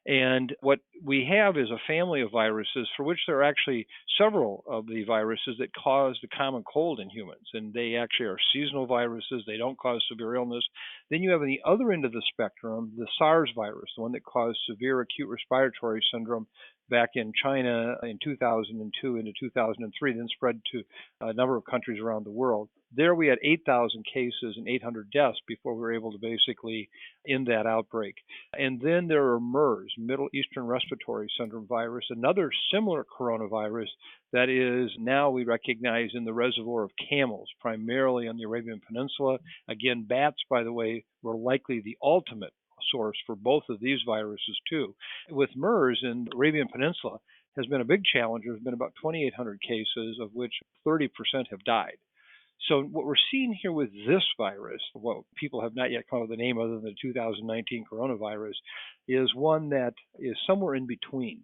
And what we have is a family of viruses for which there are actually several of the viruses that cause the common cold in humans. And they actually are seasonal viruses. They don't cause severe illness. Then you have on the other end of the spectrum, the SARS virus, the one that caused severe acute respiratory syndrome back in China in 2002 into 2003, then spread to a number of countries around the world. There we had 8,000 cases and 800 deaths before we were able to basically end that outbreak. And then there are MERS, Middle Eastern Respiratory Syndrome virus, another similar coronavirus that is now we recognize in the reservoir of camels, primarily on the Arabian Peninsula. Again, bats, by the way, were likely the ultimate source for both of these viruses too. With MERS in the Arabian Peninsula has been a big challenge. There's been about 2,800 cases, of which 30% have died. So what we're seeing here with this virus, what people have not yet come up with a name other than the 2019 coronavirus, is one that is somewhere in between.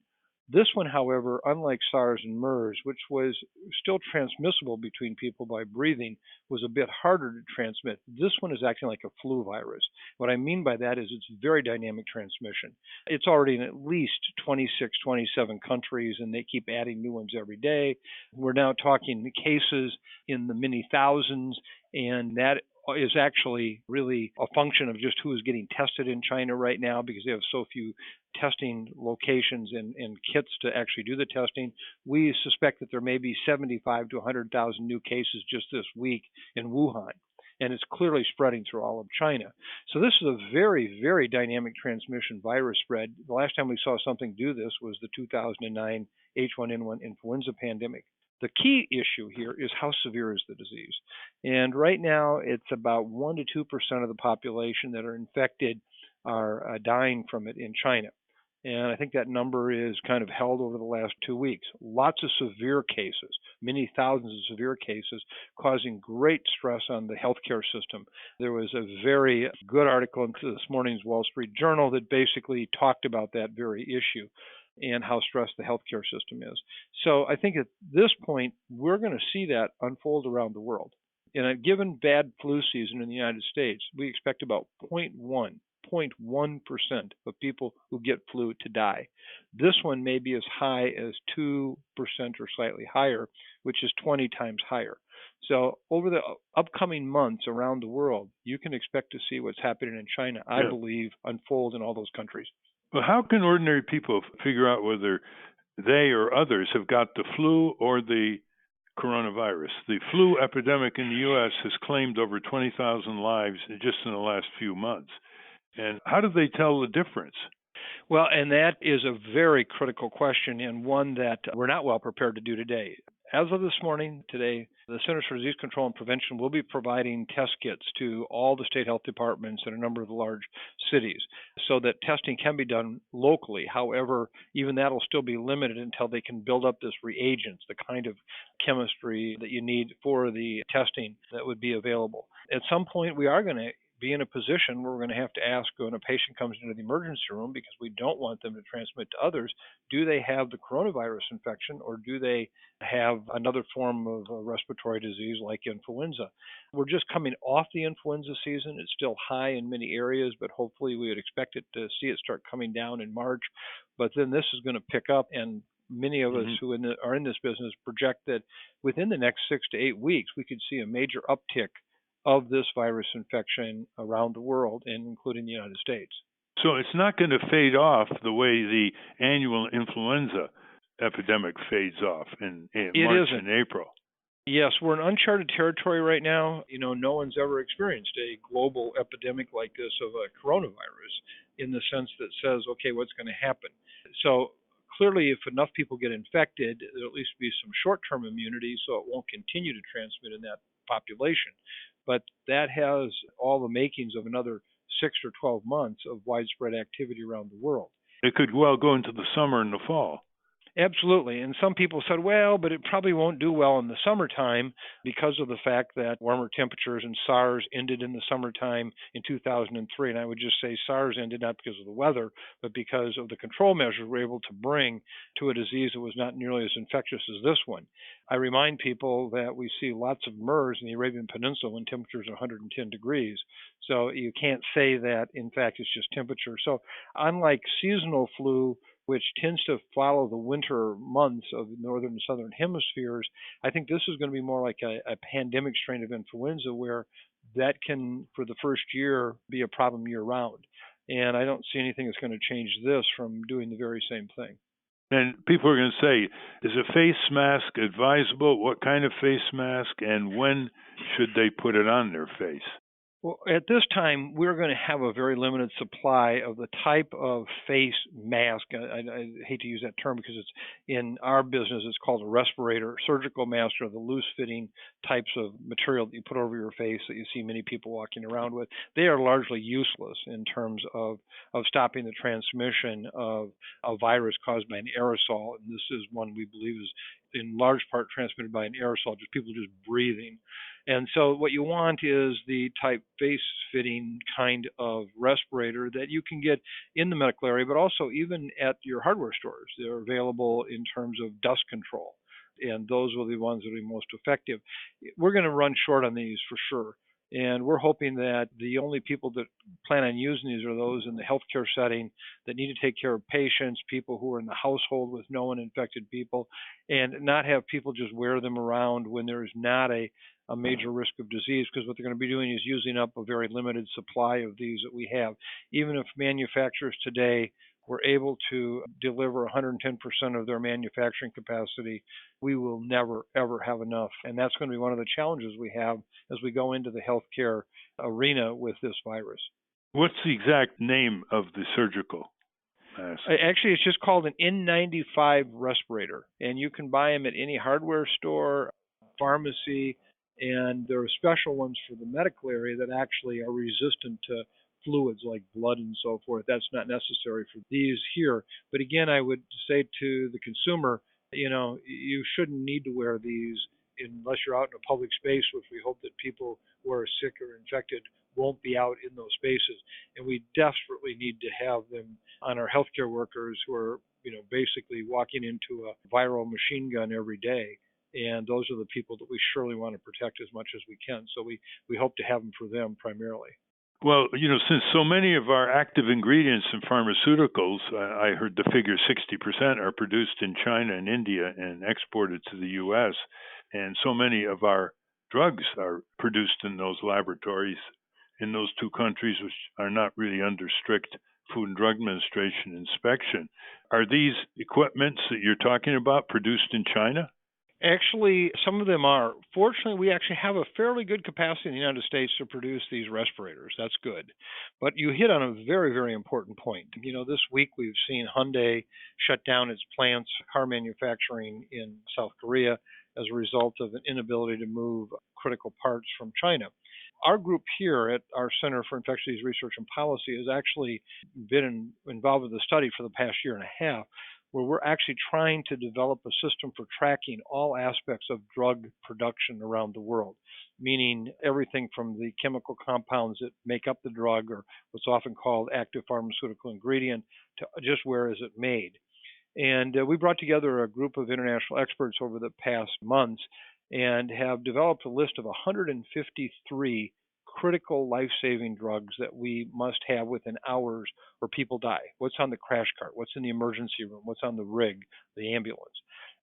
This one, however, unlike SARS and MERS, which was still transmissible between people by breathing, was a bit harder to transmit. This one is acting like a flu virus. What I mean by that is it's very dynamic transmission. It's already in at least 26, 27 countries, and they keep adding new ones every day. We're now talking cases in the many thousands, and that is actually really a function of just who is getting tested in China right now because they have so few testing locations and kits to actually do the testing. We suspect that there may be 75 to 100,000 new cases just this week in Wuhan, and it's clearly spreading through all of China. So this is a very, very dynamic transmission virus spread. The last time we saw something do this was the 2009 H1N1 influenza pandemic. The key issue here is how severe is the disease. And right now, it's about 1 to 2% of the population that are infected are dying from it in China. And I think that number is kind of held over the last 2 weeks. Lots of severe cases, many thousands of severe cases, causing great stress on the healthcare system. There was a very good article in this morning's Wall Street Journal that basically talked about that very issue and how stressed the healthcare system is. So I think at this point, we're going to see that unfold around the world. In a given bad flu season in the United States, we expect about 0.1% of people who get flu to die. This one may be as high as 2% or slightly higher, which is 20 times higher. So over the upcoming months around the world, you can expect to see what's happening in China, I believe, unfold in all those countries. Well, how can ordinary people figure out whether they or others have got the flu or the coronavirus? The flu epidemic in the U.S. has claimed over 20,000 lives just in the last few months. And how do they tell the difference? Well, and that is a very critical question and one that we're not well prepared to do today. As of this morning, today, the Centers for Disease Control and Prevention will be providing test kits to all the state health departments in a number of the large cities so that testing can be done locally. However, even that will still be limited until they can build up this reagents, the kind of chemistry that you need for the testing that would be available. At some point, we are going to be in a position where we're going to have to ask when a patient comes into the emergency room, because we don't want them to transmit to others, do they have the coronavirus infection or do they have another form of respiratory disease like influenza? We're just coming off the influenza season. It's still high in many areas, but hopefully we would expect it to see it start coming down in March. But then this is going to pick up, and many of us who are in this business project that within the next 6 to 8 weeks, we could see a major uptick of this virus infection around the world, and including the United States. So it's not going to fade off the way the annual influenza epidemic fades off in March and April. Yes, we're in uncharted territory right now. No one's ever experienced a global epidemic like this of a coronavirus in the sense that says, okay, what's going to happen? So clearly, if enough people get infected, there'll at least be some short-term immunity, so it won't continue to transmit in that population. But that has all the makings of another 6 or 12 months of widespread activity around the world. It could well go into the summer and the fall. Absolutely. And some people said, well, but it probably won't do well in the summertime because of the fact that warmer temperatures and SARS ended in the summertime in 2003. And I would just say SARS ended not because of the weather, but because of the control measures we're able to bring to a disease that was not nearly as infectious as this one. I remind people that we see lots of MERS in the Arabian Peninsula when temperatures are 110 degrees. So you can't say that, in fact, it's just temperature. So unlike seasonal flu, which tends to follow the winter months of the northern and southern hemispheres, I think this is going to be more like a pandemic strain of influenza where that can, for the first year, be a problem year-round. And I don't see anything that's going to change this from doing the very same thing. And people are going to say, is a face mask advisable? What kind of face mask? And when should they put it on their face? Well, at this time, we're going to have a very limited supply of the type of face mask. I hate to use that term because it's in our business, it's called a respirator, surgical mask, or the loose-fitting types of material that you put over your face that you see many people walking around with. They are largely useless in terms of stopping the transmission of a virus caused by an aerosol. And this is one we believe is in large part transmitted by an aerosol, just people just breathing. And so what you want is the type face-fitting kind of respirator that you can get in the medical area, but also even at your hardware stores. They're available in terms of dust control, and those will be the ones that will be most effective. We're going to run short on these for sure. And we're hoping that the only people that plan on using these are those in the healthcare setting that need to take care of patients, people who are in the household with known infected people, and not have people just wear them around when there is not a major risk of disease, because what they're going to be doing is using up a very limited supply of these that we have. Even if manufacturers today were able to deliver 110% of their manufacturing capacity, we will never, ever have enough. And that's going to be one of the challenges we have as we go into the healthcare arena with this virus. What's the exact name of the surgical? mask? Actually, it's just called an N95 respirator, and you can buy them at any hardware store, pharmacy, and there are special ones for the medical area that actually are resistant to fluids like blood and so forth. That's not necessary for these here. But again, I would say to the consumer, you shouldn't need to wear these unless you're out in a public space, which we hope that people who are sick or infected won't be out in those spaces. And we desperately need to have them on our healthcare workers who are, basically walking into a viral machine gun every day. And those are the people that we surely want to protect as much as we can. So we hope to have them for them primarily. Well, since so many of our active ingredients in pharmaceuticals, I heard the figure 60% are produced in China and India and exported to the U.S., and so many of our drugs are produced in those laboratories in those two countries, which are not really under strict Food and Drug Administration inspection. Are these equipments that you're talking about produced in China? Actually, some of them are. Fortunately, we actually have a fairly good capacity in the United States to produce these respirators. That's good. But you hit on a very, very important point. This week we've seen Hyundai shut down its plants, car manufacturing in South Korea, as a result of an inability to move critical parts from China. Our group here at our Center for Infectious Disease Research and Policy has actually been involved with the study for the past year and a half, where we're actually trying to develop a system for tracking all aspects of drug production around the world, meaning everything from the chemical compounds that make up the drug, or what's often called active pharmaceutical ingredient, to just where is it made. And we brought together a group of international experts over the past months and have developed a list of 153 critical life-saving drugs that we must have within hours or people die. What's on the crash cart? What's in the emergency room? What's on the rig, the ambulance?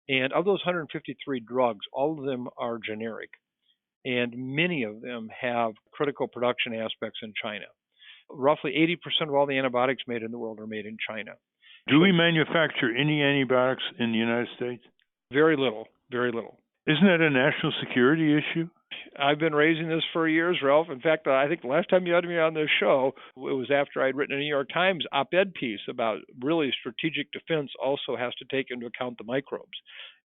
And of those 153 drugs, all of them are generic, and many of them have critical production aspects in China. Roughly 80% of all the antibiotics made in the world are made in China. Do we manufacture any antibiotics in the United States? Very little, very little. Isn't that a national security issue? I've been raising this for years, Ralph. In fact, I think the last time you had me on this show, it was after I'd written a New York Times op-ed piece about really strategic defense also has to take into account the microbes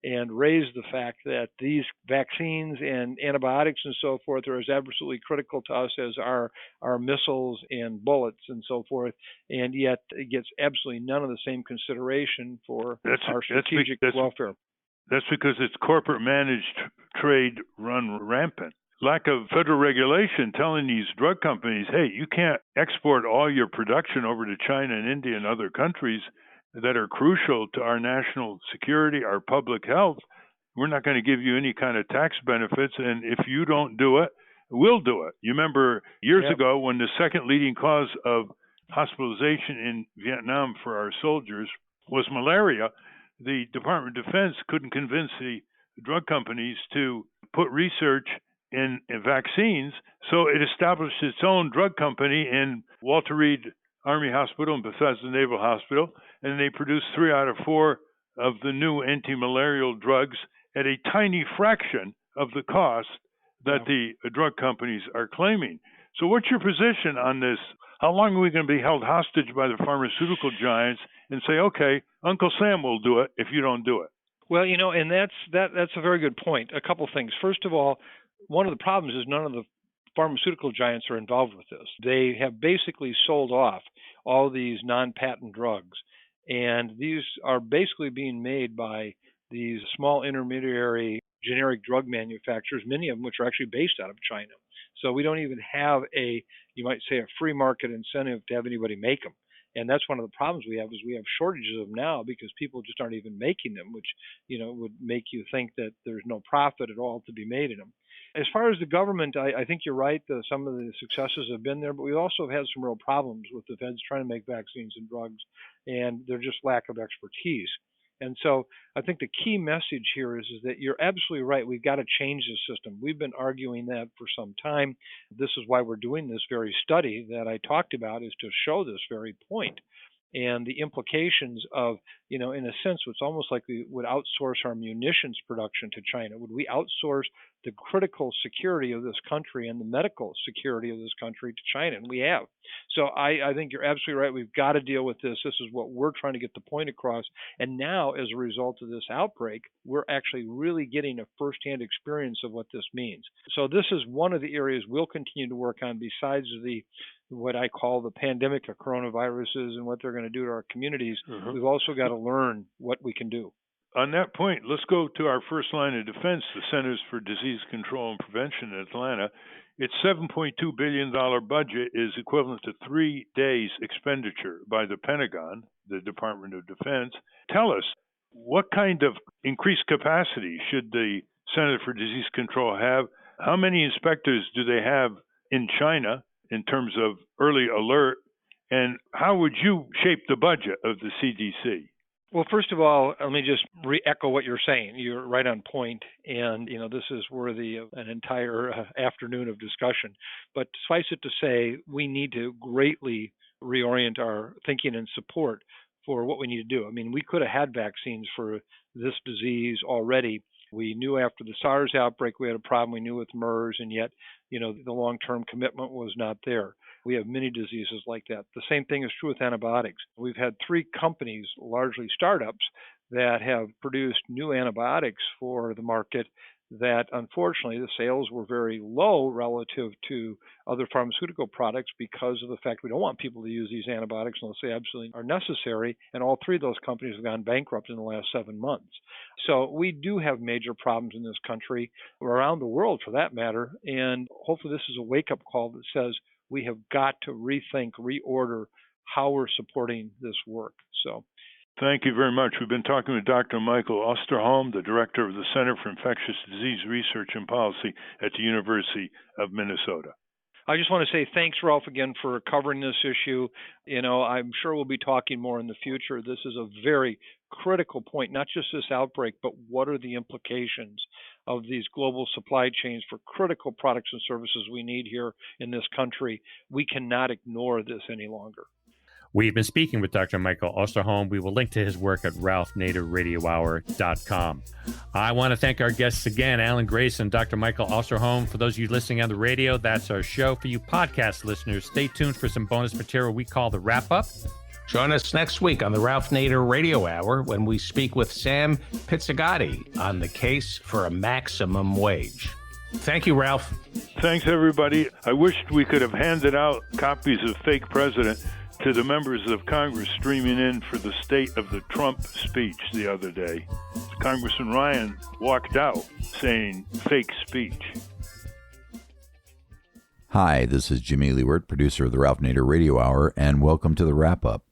and raise the fact that these vaccines and antibiotics and so forth are as absolutely critical to us as our missiles and bullets and so forth, and yet it gets absolutely none of the same consideration for our strategic welfare. That's because it's corporate managed trade run rampant. Lack of federal regulation telling these drug companies, hey, you can't export all your production over to China and India and other countries that are crucial to our national security, our public health. We're not going to give you any kind of tax benefits, and if you don't do it, we'll do it. You remember years ago when the second leading cause of hospitalization in Vietnam for our soldiers was malaria, the Department of Defense couldn't convince the drug companies to put research in vaccines, so it established its own drug company in Walter Reed Army Hospital and Bethesda Naval Hospital, and they produced 3 out of 4 of the new anti-malarial drugs at a tiny fraction of the cost that the drug companies are claiming. So what's your position on this? How long are we going to be held hostage by the pharmaceutical giants and say, okay, Uncle Sam will do it if you don't do it? Well, and that's a very good point. A couple things. First of all, one of the problems is none of the pharmaceutical giants are involved with this. They have basically sold off all these non-patent drugs, and these are basically being made by these small intermediary generic drug manufacturers, many of them which are actually based out of China. So we don't even have you might say, a free market incentive to have anybody make them. And that's one of the problems we have is we have shortages of them now because people just aren't even making them, which, would make you think that there's no profit at all to be made in them. As far as the government, I think you're right. Some of the successes have been there, but we also have had some real problems with the feds trying to make vaccines and drugs, and there's just lack of expertise. And so I think the key message here is that you're absolutely right. We've got to change this system. We've been arguing that for some time. This is why we're doing this very study that I talked about, is to show this very point. and the implications of, in a sense, it's almost like we would outsource our munitions production to China. Would we outsource the critical security of this country and the medical security of this country to China? And we have. So I think you're absolutely right. We've got to deal with this. This is what we're trying to get the point across. And now, as a result of this outbreak, we're actually really getting a firsthand experience of what this means. So this is one of the areas we'll continue to work on besides what I call the pandemic of coronaviruses and what they're going to do to our communities. We've also got to learn what we can do. On that point, let's go to our first line of defense, the Centers for Disease Control and Prevention in Atlanta. Its $7.2 billion budget is equivalent to 3 days' expenditure by the Pentagon, the Department of Defense. Tell us, what kind of increased capacity should the Center for Disease Control have? How many inspectors do they have in China in terms of early alert? And how would you shape the budget of the CDC? Well, first of all, let me just re-echo what you're saying. You're right on point, and this is worthy of an entire afternoon of discussion. But suffice it to say, we need to greatly reorient our thinking and support for what we need to do. I mean, we could have had vaccines for this disease already. We knew after the SARS outbreak we had a problem. We knew with MERS, and yet, the long-term commitment was not there. We have many diseases like that. The same thing is true with antibiotics. We've had 3 companies, largely startups, that have produced new antibiotics for the market that, unfortunately, the sales were very low relative to other pharmaceutical products because of the fact we don't want people to use these antibiotics unless they absolutely are necessary. And all 3 of those companies have gone bankrupt in the last 7 months. So we do have major problems in this country, or around the world for that matter. And hopefully this is a wake-up call that says we have got to rethink, reorder how we're supporting this work. So, thank you very much. We've been talking with Dr. Michael Osterholm, the director of the Center for Infectious Disease Research and Policy at the University of Minnesota. I just want to say thanks, Ralph, again for covering this issue. I'm sure we'll be talking more in the future. This is a very critical point, not just this outbreak, but what are the implications of these global supply chains for critical products and services we need here in this country. We cannot ignore this any longer. We've been speaking with Dr. Michael Osterholm. We will link to his work at ralphnaderradiohour.com. I want to thank our guests again, Alan Grayson, Dr. Michael Osterholm. For those of you listening on the radio, that's our show. For you podcast listeners, stay tuned for some bonus material we call the Wrap-Up. Join us next week on the Ralph Nader Radio Hour when we speak with Sam Pizzigatti on the case for a maximum wage. Thank you, Ralph. Thanks, everybody. I wished we could have handed out copies of Fake President to the members of Congress streaming in for the State of the Trump speech the other day. Congressman Ryan walked out saying fake speech. Hi, this is Jimmy Lewert, producer of the Ralph Nader Radio Hour, and welcome to the Wrap-Up.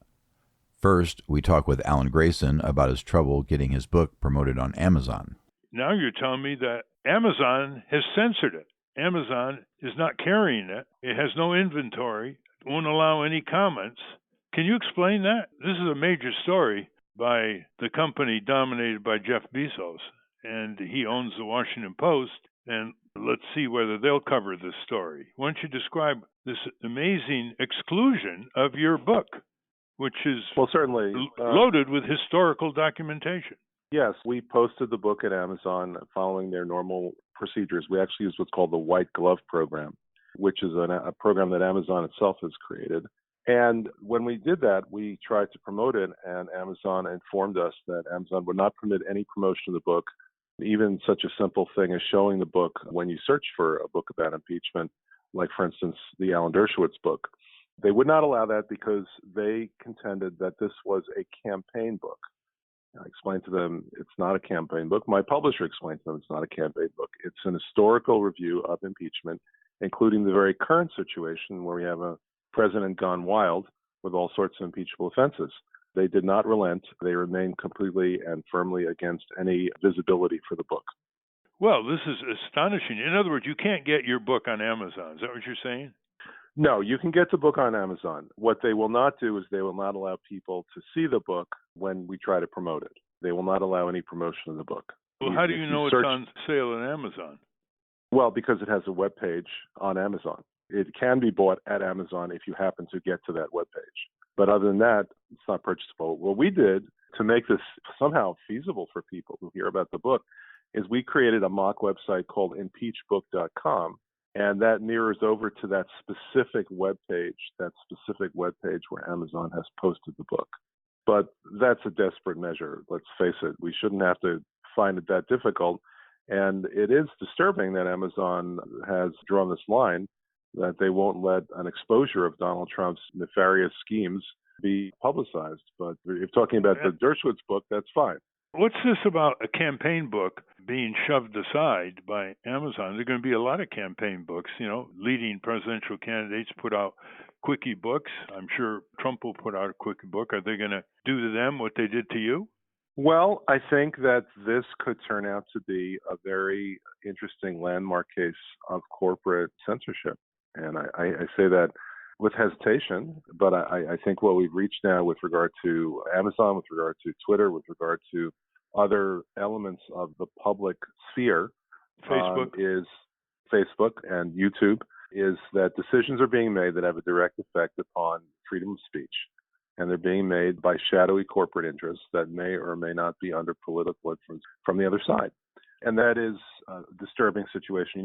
First, we talk with Alan Grayson about his trouble getting his book promoted on Amazon. Now you're telling me that Amazon has censored it. Amazon is not carrying it. It has no inventory. Won't allow any comments. Can you explain that? This is a major story by the company dominated by Jeff Bezos, and he owns the Washington Post, and let's see whether they'll cover this story. Why don't you describe this amazing exclusion of your book, which is certainly loaded with historical documentation? Yes, we posted the book at Amazon following their normal procedures. We actually use what's called the White Glove Program, which is a program that Amazon itself has created. And when we did that, we tried to promote it, and Amazon informed us that Amazon would not permit any promotion of the book, even such a simple thing as showing the book when you search for a book about impeachment, like, for instance, the Alan Dershowitz book. They would not allow that because they contended that this was a campaign book. I explained to them it's not a campaign book. My publisher explained to them it's not a campaign book. It's an historical review of impeachment, including the very current situation where we have a president gone wild with all sorts of impeachable offenses. They did not relent. They remained completely and firmly against any visibility for the book. Well, this is astonishing. In other words, you can't get your book on Amazon. Is that what you're saying? No, you can get the book on Amazon. What they will not do is they will not allow people to see the book when we try to promote it. They will not allow any promotion of the book. Well, how do you know it's on sale on Amazon? Well, because it has a web page on Amazon. It can be bought at Amazon if you happen to get to that web page. But other than that, it's not purchasable. What we did to make this somehow feasible for people who hear about the book is we created a mock website called impeachbook.com. And that mirrors over to that specific webpage where Amazon has posted the book. But that's a desperate measure. Let's face it. We shouldn't have to find it that difficult. And it is disturbing that Amazon has drawn this line that they won't let an exposure of Donald Trump's nefarious schemes be publicized. But if you're talking about the Dershowitz book, that's fine. What's this about a campaign book being shoved aside by Amazon? There are going to be a lot of campaign books. Leading presidential candidates put out quickie books. I'm sure Trump will put out a quickie book. Are they going to do to them what they did to you? Well, I think that this could turn out to be a very interesting landmark case of corporate censorship. And I say that with hesitation, but I think what we've reached now with regard to Amazon, with regard to Twitter, with regard to other elements of the public sphere, is Facebook and YouTube, is that decisions are being made that have a direct effect upon freedom of speech. And they're being made by shadowy corporate interests that may or may not be under political influence from the other side. And that is a disturbing situation.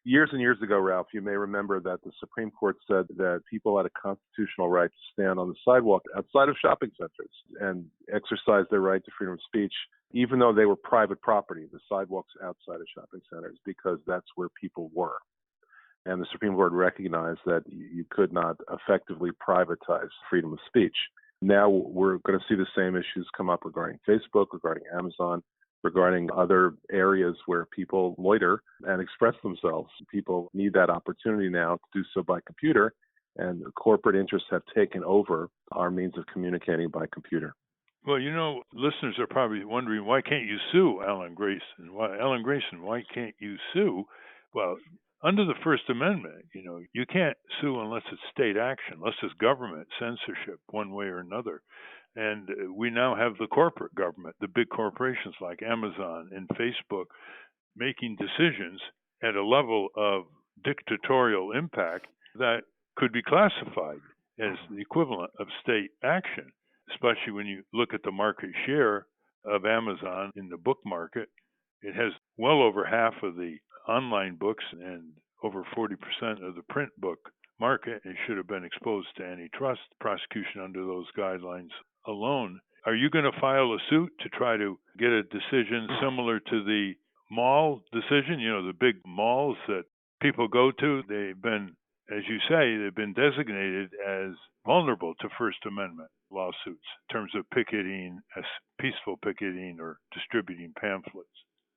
Years and years ago, Ralph, you may remember that the Supreme Court said that people had a constitutional right to stand on the sidewalk outside of shopping centers and exercise their right to freedom of speech, even though they were private property, the sidewalks outside of shopping centers, because that's where people were. And the Supreme Court recognized that you could not effectively privatize freedom of speech. Now we're going to see the same issues come up regarding Facebook, regarding Amazon, regarding other areas where people loiter and express themselves. People need that opportunity now to do so by computer, and corporate interests have taken over our means of communicating by computer. Well, listeners are probably wondering, why can't you sue Alan Grayson? Why can't you sue? Well, under the First Amendment, you can't sue unless it's state action, unless it's government censorship one way or another. And we now have the corporate government, the big corporations like Amazon and Facebook, making decisions at a level of dictatorial impact that could be classified as the equivalent of state action, especially when you look at the market share of Amazon in the book market. It has well over half of the online books and over 40% of the print book market. It should have been exposed to antitrust prosecution under those guidelines alone. Are you going to file a suit to try to get a decision similar to the mall decision? The big malls that people go to, they've been, as you say, they've been designated as vulnerable to First Amendment lawsuits in terms of picketing, as peaceful picketing or distributing pamphlets.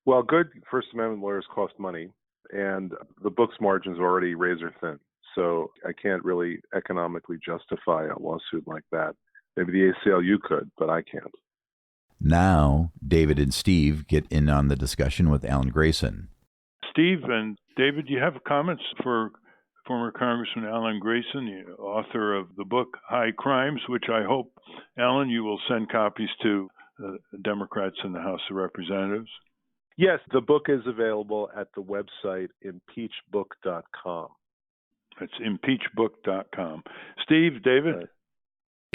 Well, good First Amendment lawyers cost money, and the book's margins are already razor thin. So I can't really economically justify a lawsuit like that. Maybe the ACLU could, but I can't. Now, David and Steve get in on the discussion with Alan Grayson. Steve and David, do you have comments for former Congressman Alan Grayson, the author of the book High Crimes, which I hope, Alan, you will send copies to the Democrats in the House of Representatives? Yes, the book is available at the website impeachbook.com. It's impeachbook.com. Steve, David? Right.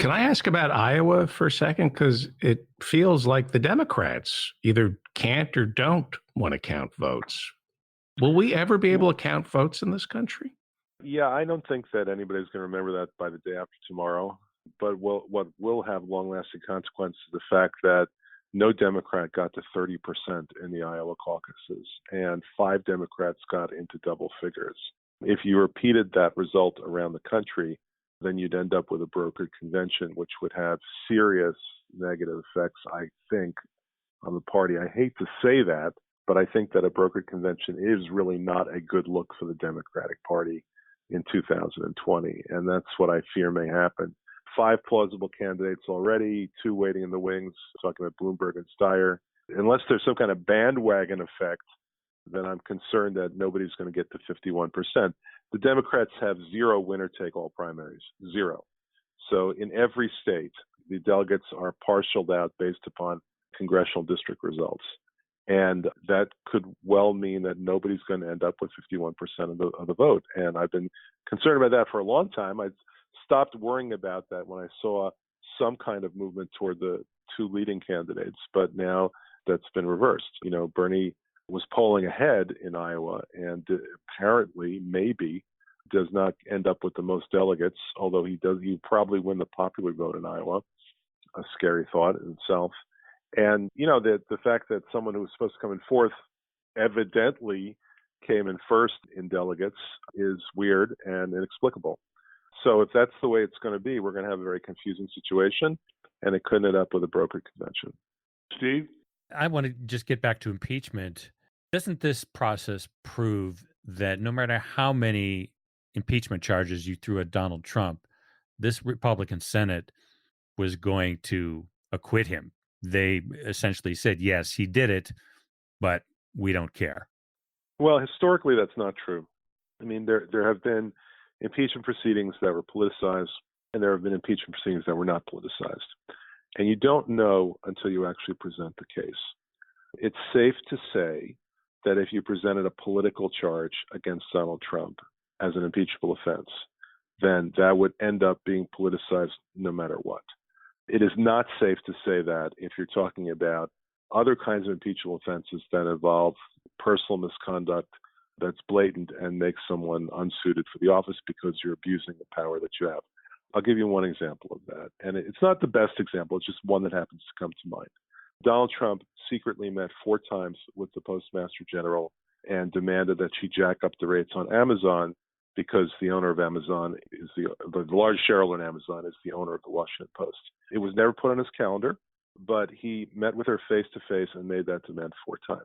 Can I ask about Iowa for a second? Because it feels like the Democrats either can't or don't want to count votes. Will we ever be able to count votes in this country? Yeah, I don't think that anybody's going to remember that by the day after tomorrow. But what will have long-lasting consequences is the fact that no Democrat got to 30% in the Iowa caucuses, and 5 Democrats got into double figures. If you repeated that result around the country, then you'd end up with a brokered convention, which would have serious negative effects, I think, on the party. I hate to say that, but I think that a brokered convention is really not a good look for the Democratic Party in 2020, and that's what I fear may happen. 5 plausible candidates already, 2 waiting in the wings, talking about Bloomberg and Steyer. Unless there's some kind of bandwagon effect, then I'm concerned that nobody's going to get to 51%. The Democrats have 0 winner-take-all primaries, 0. So in every state, the delegates are parceled out based upon congressional district results. And that could well mean that nobody's going to end up with 51% of the vote. And I've been concerned about that for a long time. I stopped worrying about that when I saw some kind of movement toward the two leading candidates, but now that's been reversed. Bernie was polling ahead in Iowa and apparently maybe does not end up with the most delegates, although he probably win the popular vote in Iowa. A scary thought in itself. And, the fact that someone who was supposed to come in fourth evidently came in first in delegates is weird and inexplicable. So if that's the way it's going to be, we're going to have a very confusing situation, and it could end up with a brokered convention. Steve? I want to just get back to impeachment. Doesn't this process prove that no matter how many impeachment charges you threw at Donald Trump, this Republican Senate was going to acquit him? They essentially said, yes, he did it, but we don't care. Well, historically, that's not true. I mean, there have been impeachment proceedings that were politicized, and there have been impeachment proceedings that were not politicized. And you don't know until you actually present the case. It's safe to say that if you presented a political charge against Donald Trump as an impeachable offense, then that would end up being politicized no matter what. It is not safe to say that if you're talking about other kinds of impeachable offenses that involve personal misconduct that's blatant and makes someone unsuited for the office because you're abusing the power that you have. I'll give you one example of that. And it's not the best example. It's just one that happens to come to mind. Donald Trump secretly met 4 times with the Postmaster General and demanded that she jack up the rates on Amazon because the owner of Amazon is the largest shareholder in Amazon is the owner of the Washington Post. It was never put on his calendar, but he met with her face to face and made that demand 4 times.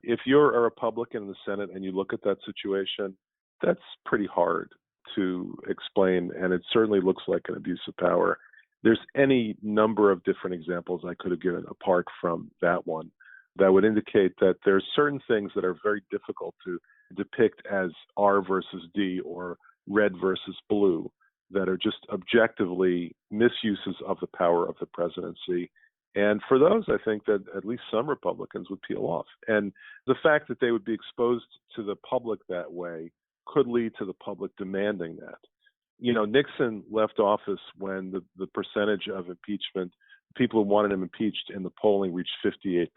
If you're a Republican in the Senate and you look at that situation, that's pretty hard to explain, and it certainly looks like an abuse of power. There's any number of different examples I could have given apart from that one that would indicate that there's certain things that are very difficult to depict as R versus D or red versus blue that are just objectively misuses of the power of the presidency. And for those, I think that at least some Republicans would peel off. And the fact that they would be exposed to the public that way could lead to the public demanding that. Nixon left office when the percentage of impeachment, people who wanted him impeached in the polling reached 58%.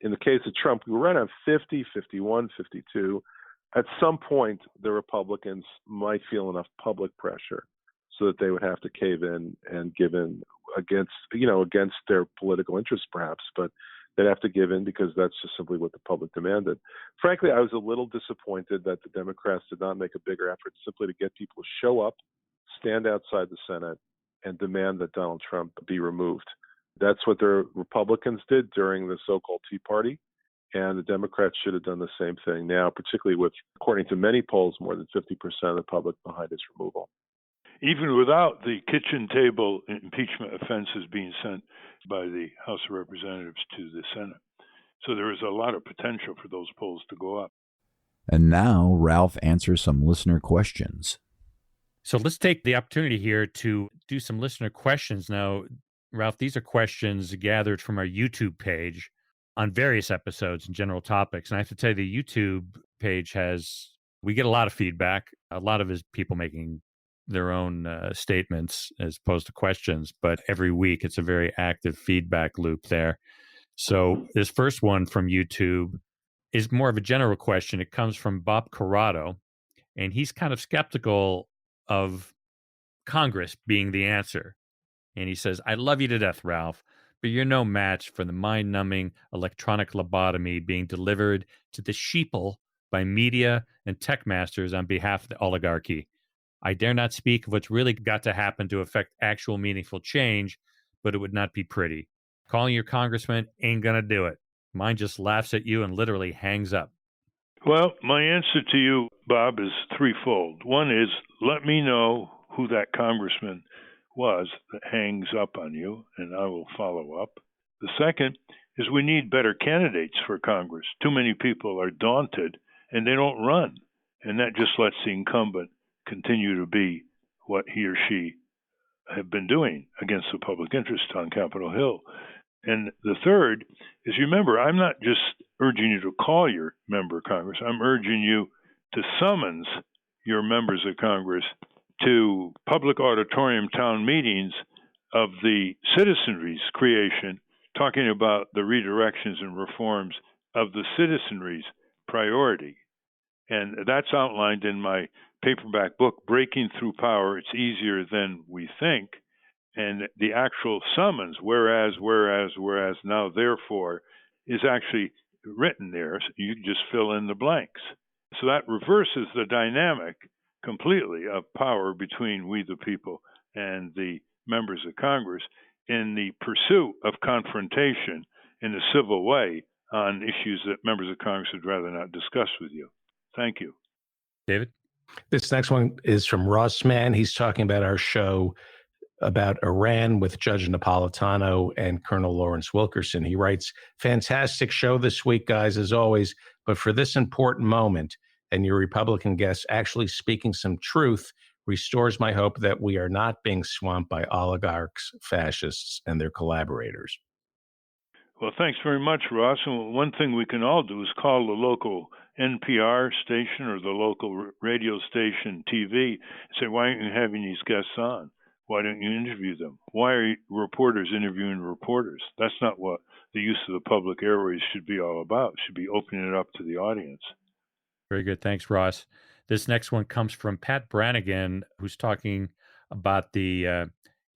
In the case of Trump, we were right around 50, 51, 52. At some point, the Republicans might feel enough public pressure so that they would have to cave in and give in against their political interests, perhaps, but they'd have to give in because that's just simply what the public demanded. Frankly, I was a little disappointed that the Democrats did not make a bigger effort simply to get people to show up, stand outside the Senate, and demand that Donald Trump be removed. That's what the Republicans did during the so-called Tea Party, and the Democrats should have done the same thing now, particularly with, according to many polls, more than 50% of the public behind his removal. Even without the kitchen table impeachment offenses being sent by the House of Representatives to the Senate. So there is a lot of potential for those polls to go up. And now Ralph answers some listener questions. So let's take the opportunity here to do some listener questions. Now, Ralph, these are questions gathered from our YouTube page on various episodes and general topics. And I have to tell you, the YouTube page we get a lot of feedback. A lot of it is people making their own statements as opposed to questions, but every week it's a very active feedback loop there. So this first one from YouTube is more of a general question. It comes from Bob Corrado, and he's kind of skeptical of Congress being the answer. And he says, I love you to death, Ralph, but you're no match for the mind-numbing electronic lobotomy being delivered to the sheeple by media and tech masters on behalf of the oligarchy. I dare not speak of what's really got to happen to affect actual meaningful change, but it would not be pretty. Calling your congressman ain't going to do it. Mine just laughs at you and literally hangs up. Well, my answer to you, Bob, is threefold. One is, let me know who that congressman was that hangs up on you, and I will follow up. The second is we need better candidates for Congress. Too many people are daunted, and they don't run. And that just lets the incumbent continue to be what he or she have been doing against the public interest on Capitol Hill. And the third is, remember, I'm not just urging you to call your member of Congress. I'm urging you to summons your members of Congress to public auditorium town meetings of the citizenry's creation, talking about the redirections and reforms of the citizenry's priority. And that's outlined in my paperback book, Breaking Through Power, It's Easier Than We Think. And the actual summons, whereas, now therefore, is actually written there. So you can just fill in the blanks. So that reverses the dynamic completely of power between we the people and the members of Congress in the pursuit of confrontation in a civil way on issues that members of Congress would rather not discuss with you. Thank you. David? This next one is from Ross Mann. He's talking about our show about Iran with Judge Napolitano and Colonel Lawrence Wilkerson. He writes, fantastic show this week, guys, as always, but for this important moment and your Republican guests actually speaking some truth restores my hope that we are not being swamped by oligarchs, fascists, and their collaborators. Well, thanks very much, Ross. And one thing we can all do is call the local NPR station or the local radio station TV and say, why aren't you having these guests on? Why don't you interview them? Why are reporters interviewing reporters? That's not what the use of the public airways should be all about. It should be opening it up to the audience. Very good. Thanks, Ross. This next one comes from Pat Brannigan, who's talking about the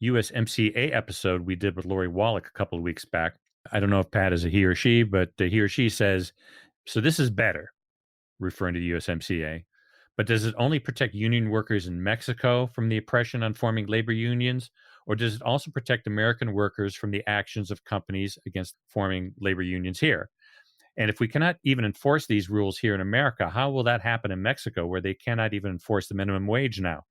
USMCA episode we did with Lori Wallach a couple of weeks back. I don't know if Pat is a he or she, but he or she says, so this is better, referring to the USMCA. But does it only protect union workers in Mexico from the oppression on forming labor unions, or does it also protect American workers from the actions of companies against forming labor unions here? And if we cannot even enforce these rules here in America, how will that happen in Mexico, where they cannot even enforce the minimum wage now?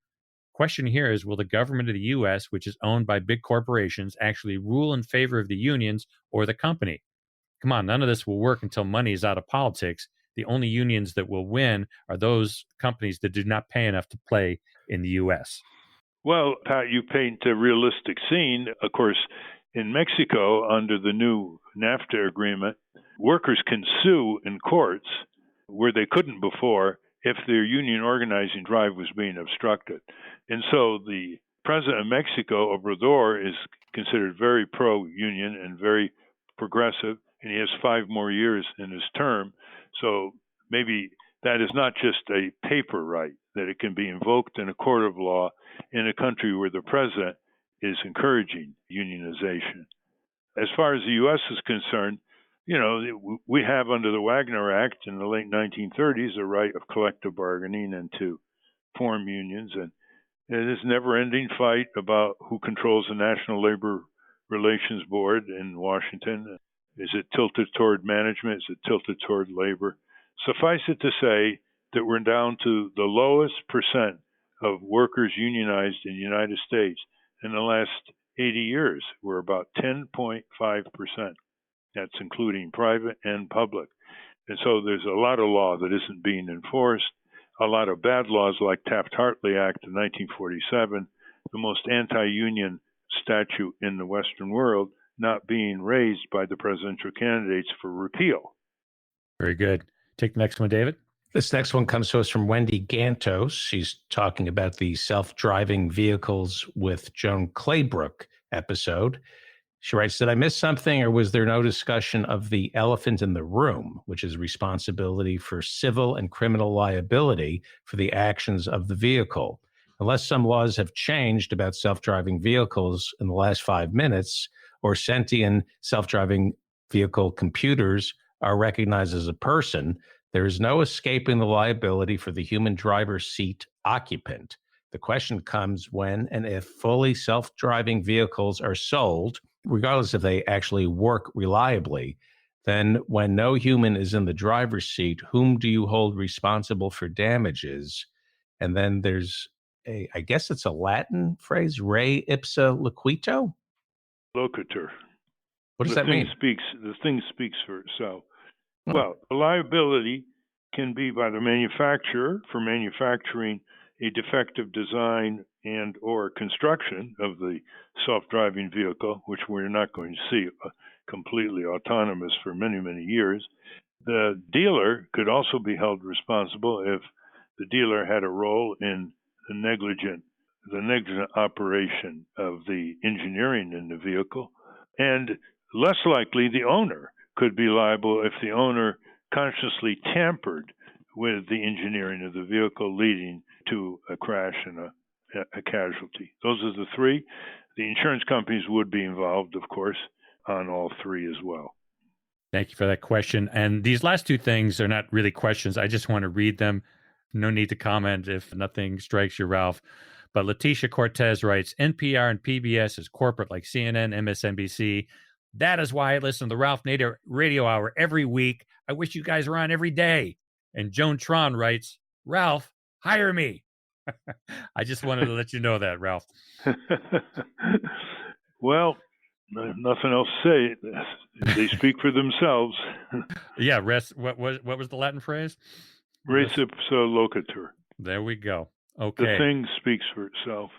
Question here is, will the government of the U.S., which is owned by big corporations, actually rule in favor of the unions or the company? Come on, none of this will work until money is out of politics. The only unions that will win are those companies that do not pay enough to play in the U.S. Well, Pat, you paint a realistic scene. Of course, in Mexico, under the new NAFTA agreement, workers can sue in courts where they couldn't before if their union organizing drive was being obstructed. And so the president of Mexico, Obrador, is considered very pro-union and very progressive, and he has 5 more years in his term. So maybe that is not just a paper right, that it can be invoked in a court of law in a country where the president is encouraging unionization. As far as the U.S. is concerned, you know, we have under the Wagner Act in the late 1930s a right of collective bargaining and to form unions. And it is a never-ending fight about who controls the National Labor Relations Board in Washington. Is it tilted toward management? Is it tilted toward labor? Suffice it to say that we're down to the lowest percent of workers unionized in the United States in the last 80 years. We're about 10.5%. That's including private and public. And so there's a lot of law that isn't being enforced, a lot of bad laws like Taft-Hartley Act of 1947, the most anti-union statute in the Western world, not being raised by the presidential candidates for repeal. Very good. Take the next one, David. This next one comes to us from Wendy Gantos. She's talking about the self-driving vehicles with Joan Claybrook episode. She writes, did I miss something, or was there no discussion of the elephant in the room, which is responsibility for civil and criminal liability for the actions of the vehicle? Unless some laws have changed about self-driving vehicles in the last 5 minutes, or sentient self-driving vehicle computers are recognized as a person, there is no escaping the liability for the human driver's seat occupant. The question comes when and if fully self-driving vehicles are sold, regardless if they actually work reliably, then when no human is in the driver's seat, whom do you hold responsible for damages? And then there's I guess it's a Latin phrase, re ipsa loquitur? Locator. What does that mean? The thing speaks for itself. Well, the liability can be by the manufacturer for manufacturing a defective design and or construction of the self-driving vehicle, which we're not going to see completely autonomous for many, many years. The dealer could also be held responsible if the dealer had a role in the negligent the negligent operation of the engineering in the vehicle, and less likely the owner could be liable if the owner consciously tampered with the engineering of the vehicle, leading to a crash and a casualty. Those are the three. The insurance companies would be involved, of course, on all three as well. Thank you for that question. And these last two things are not really questions. I just want to read them. No need to comment if nothing strikes you, Ralph. But Letitia Cortez writes, NPR and PBS is corporate like CNN, MSNBC. That is why I listen to the Ralph Nader Radio Hour every week. I wish you guys were on every day. And Joan Tron writes, Ralph, hire me. I just wanted to let you know that, Ralph. Well, nothing else to say. They speak for themselves. Yeah, what was the Latin phrase? Res ipsa locator. There we go. Okay. The thing speaks for itself.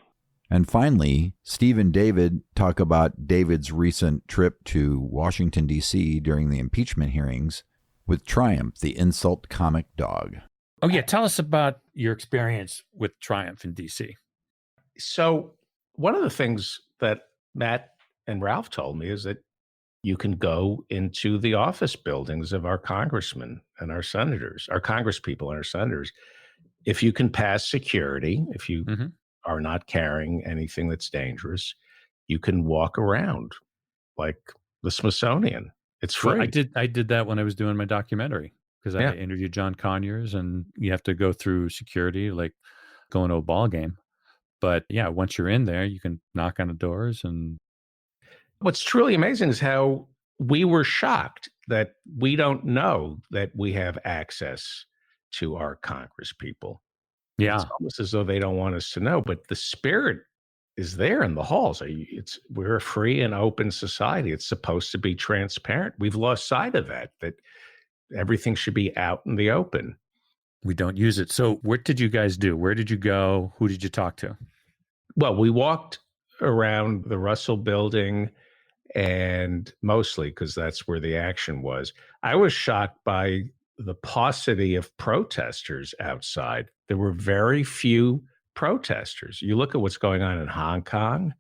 And finally, Steve and David talk about David's recent trip to Washington, D.C. during the impeachment hearings with Triumph, the insult comic dog. Oh, yeah. Tell us about your experience with Triumph in D.C. So one of the things that Matt and Ralph told me is that you can go into the office buildings of our congressmen and our senators, our congresspeople and our senators. If you can pass security, if you are not carrying anything that's dangerous, you can walk around like the Smithsonian. It's free. Well, I did that when I was doing my documentary, because I interviewed John Conyers, and you have to go through security like going to a ball game. But yeah, once you're in there, you can knock on the doors. And what's truly amazing is how we were shocked that we don't know that we have access to our Congress people. Yeah. It's almost as though they don't want us to know, but the spirit is there in the halls. We're a free and open society. It's supposed to be transparent. We've lost sight of that everything should be out in the open. We don't use it. So what did you guys do? Where did you go? Who did you talk to? Well, we walked around the Russell Building, and mostly because that's where the action was. I was shocked by the paucity of protesters outside. There were very few protesters. You look at what's going on in Hong Kong,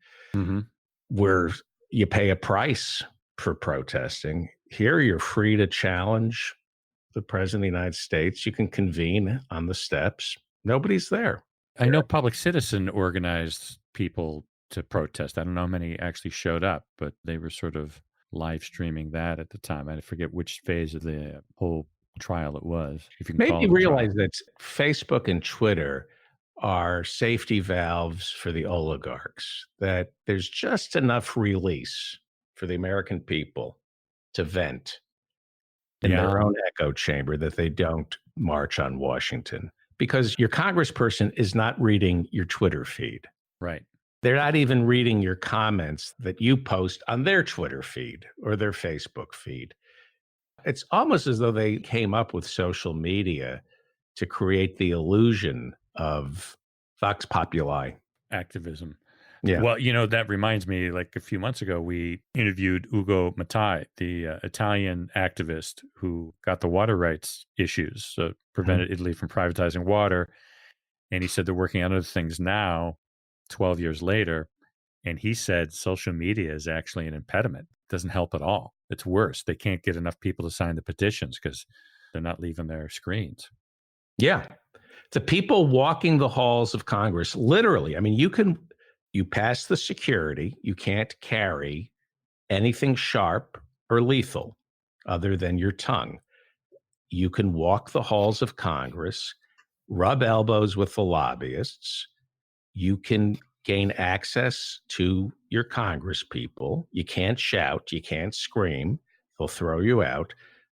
where you pay a price for protesting. Here, you're free to challenge the president of the United States. You can convene on the steps. Nobody's there. I know Public Citizen organized people to protest. I don't know how many actually showed up, but they were sort of live streaming that at the time. I forget which phase of the whole trial it was. If you can Maybe realize that Facebook and Twitter are safety valves for the oligarchs, that there's just enough release for the American people to vent in their own echo chamber that they don't march on Washington, because your congressperson is not reading your Twitter feed. Right. They're not even reading your comments that you post on their Twitter feed or their Facebook feed. It's almost as though they came up with social media to create the illusion of vox populi activism. Yeah. Well, that reminds me, like a few months ago, we interviewed Ugo Mattai, the Italian activist who got the water rights issues, prevented Italy from privatizing water. And he said they're working on other things now, 12 years later. And he said social media is actually an impediment. It doesn't help at all. It's worse. They can't get enough people to sign the petitions because they're not leaving their screens. Yeah. The people walking the halls of Congress, literally, I mean, you pass the security, you can't carry anything sharp or lethal other than your tongue. You can walk the halls of Congress, rub elbows with the lobbyists. You can gain access to your Congress people. You can't shout, you can't scream, they'll throw you out.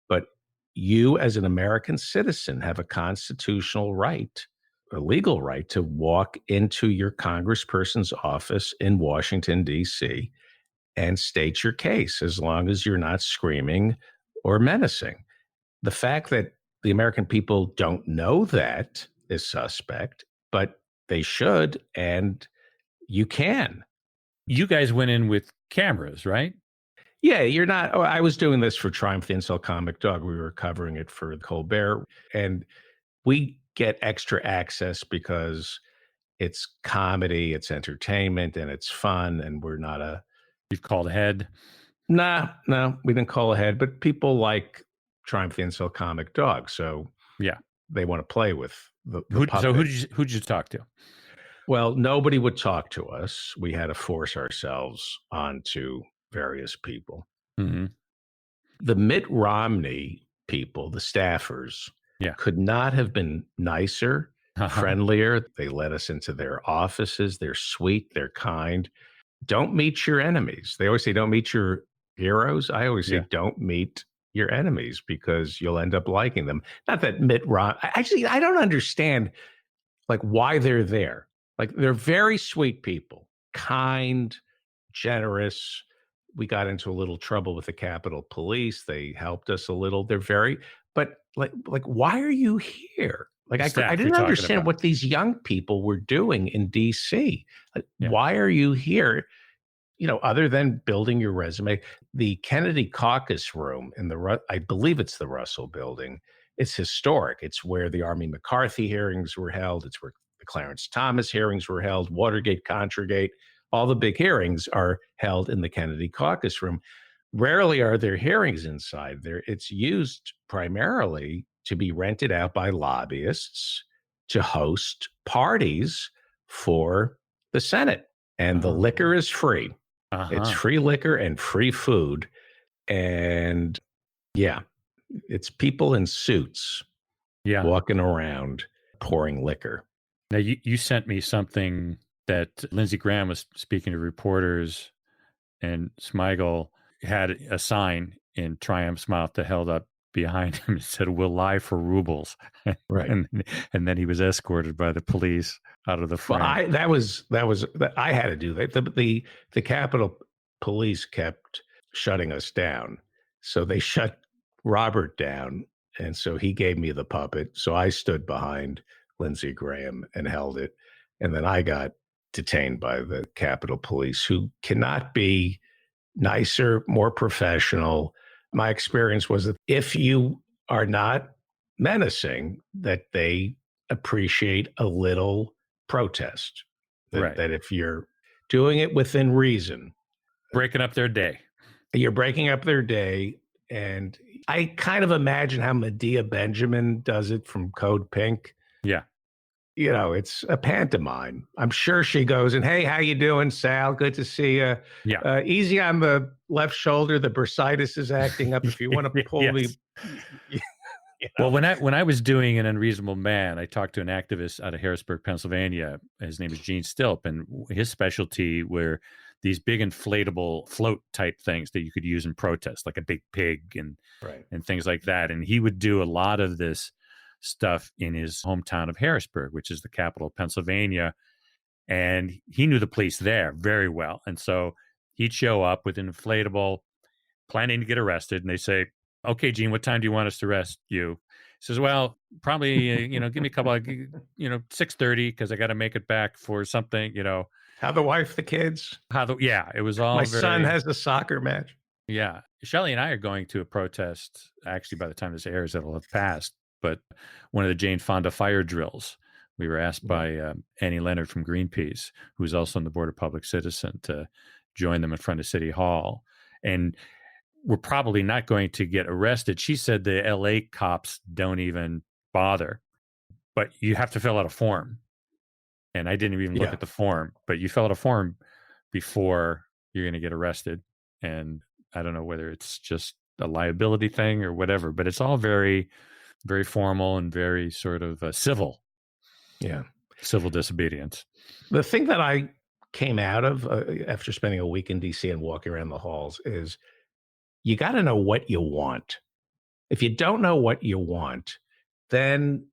But you, as an American citizen, have a constitutional right, a legal right, to walk into your congressperson's office in Washington, D.C., and state your case, as long as you're not screaming or menacing. The fact that the American people don't know that is suspect, but they should, and you can. You guys went in with cameras, right? Yeah, you're not. Oh, I was doing this for Triumph, the Insult Comic Dog. We were covering it for Colbert, and we get extra access because It's comedy, it's entertainment, and it's fun. And we're not You've called ahead. no, we didn't call ahead, but people like Triumph the Incel Comic Dog. So Yeah. they want to play with the So puppet. who'd you talk to? Well, nobody would talk to us. We had to force ourselves onto various people. Mm-hmm. The Mitt Romney people, the staffers, Yeah. could not have been nicer, friendlier. They let us into their offices. They're sweet. They're kind. Don't meet your enemies. They always say, don't meet your heroes. I always say, don't meet your enemies because you'll end up liking them. Not that Mitt Romney, actually, I don't understand like why they're there. Like they're very sweet people, kind, generous. We got into a little trouble with the Capitol Police. They helped us a little. They're very, but like why are you here? Like I didn't understand what these young people were doing in DC. Like, why are you here? You know, other than building your resume, the Kennedy caucus room in I believe it's the Russell building. It's historic. It's where the Army McCarthy hearings were held. It's where the Clarence Thomas hearings were held, Watergate, Contragate. All the big hearings are held in the Kennedy caucus room. Rarely are there hearings inside there. It's used primarily to be rented out by lobbyists to host parties for the Senate. And the liquor is free. It's free liquor and free food. And yeah, it's people in suits walking around pouring liquor. Now, you sent me something that Lindsey Graham was speaking to reporters, and Smigel had a sign in Triumph's mouth that held up behind him and said, "We'll lie for rubles." Right. and then he was escorted by the police out of the frame. Well, I had to do that. The Capitol Police kept shutting us down. So they shut Robert down. And so he gave me the puppet. So I stood behind Lindsey Graham and held it. And then I got detained by the Capitol Police, who cannot be nicer, more professional. My experience was that if you are not menacing, that they appreciate a little protest. That if you're doing it within reason, breaking up their day, you're breaking up their day. And I kind of imagine how Medea Benjamin does it from Code Pink. Yeah. You know, it's a pantomime. I'm sure she goes and, "Hey, how you doing, Sal? Good to see you. Yeah. Easy on the left shoulder. The bursitis is acting up. If you want to pull me." You know. Well, when I was doing An Unreasonable Man, I talked to an activist out of Harrisburg, Pennsylvania. His name is Gene Stilp, and his specialty were these big inflatable float type things that you could use in protest, like a big pig and things like that. And he would do a lot of this stuff in his hometown of Harrisburg, which is the capital of Pennsylvania. And he knew the police there very well. And so he'd show up with an inflatable, planning to get arrested. And they say, "Okay, Gene, what time do you want us to arrest you?" He says, "Well, probably, give me a couple of, 6:30, because I got to make it back for something, How the wife, the kids. It was all My son has the soccer match. Yeah. Shelley and I are going to a protest. Actually, by the time this airs, it'll have passed. But one of the Jane Fonda fire drills, we were asked by Annie Leonard from Greenpeace, who's also on the board of Public Citizen, to join them in front of City Hall. And we're probably not going to get arrested. She said the LA cops don't even bother, but you have to fill out a form. And I didn't even look at the form, but you fill out a form before you're going to get arrested. And I don't know whether it's just a liability thing or whatever, but it's all very, very formal and very sort of civil. Yeah. Civil disobedience. The thing that I came out of after spending a week in DC and walking around the halls is you got to know what you want. If you don't know what you want, then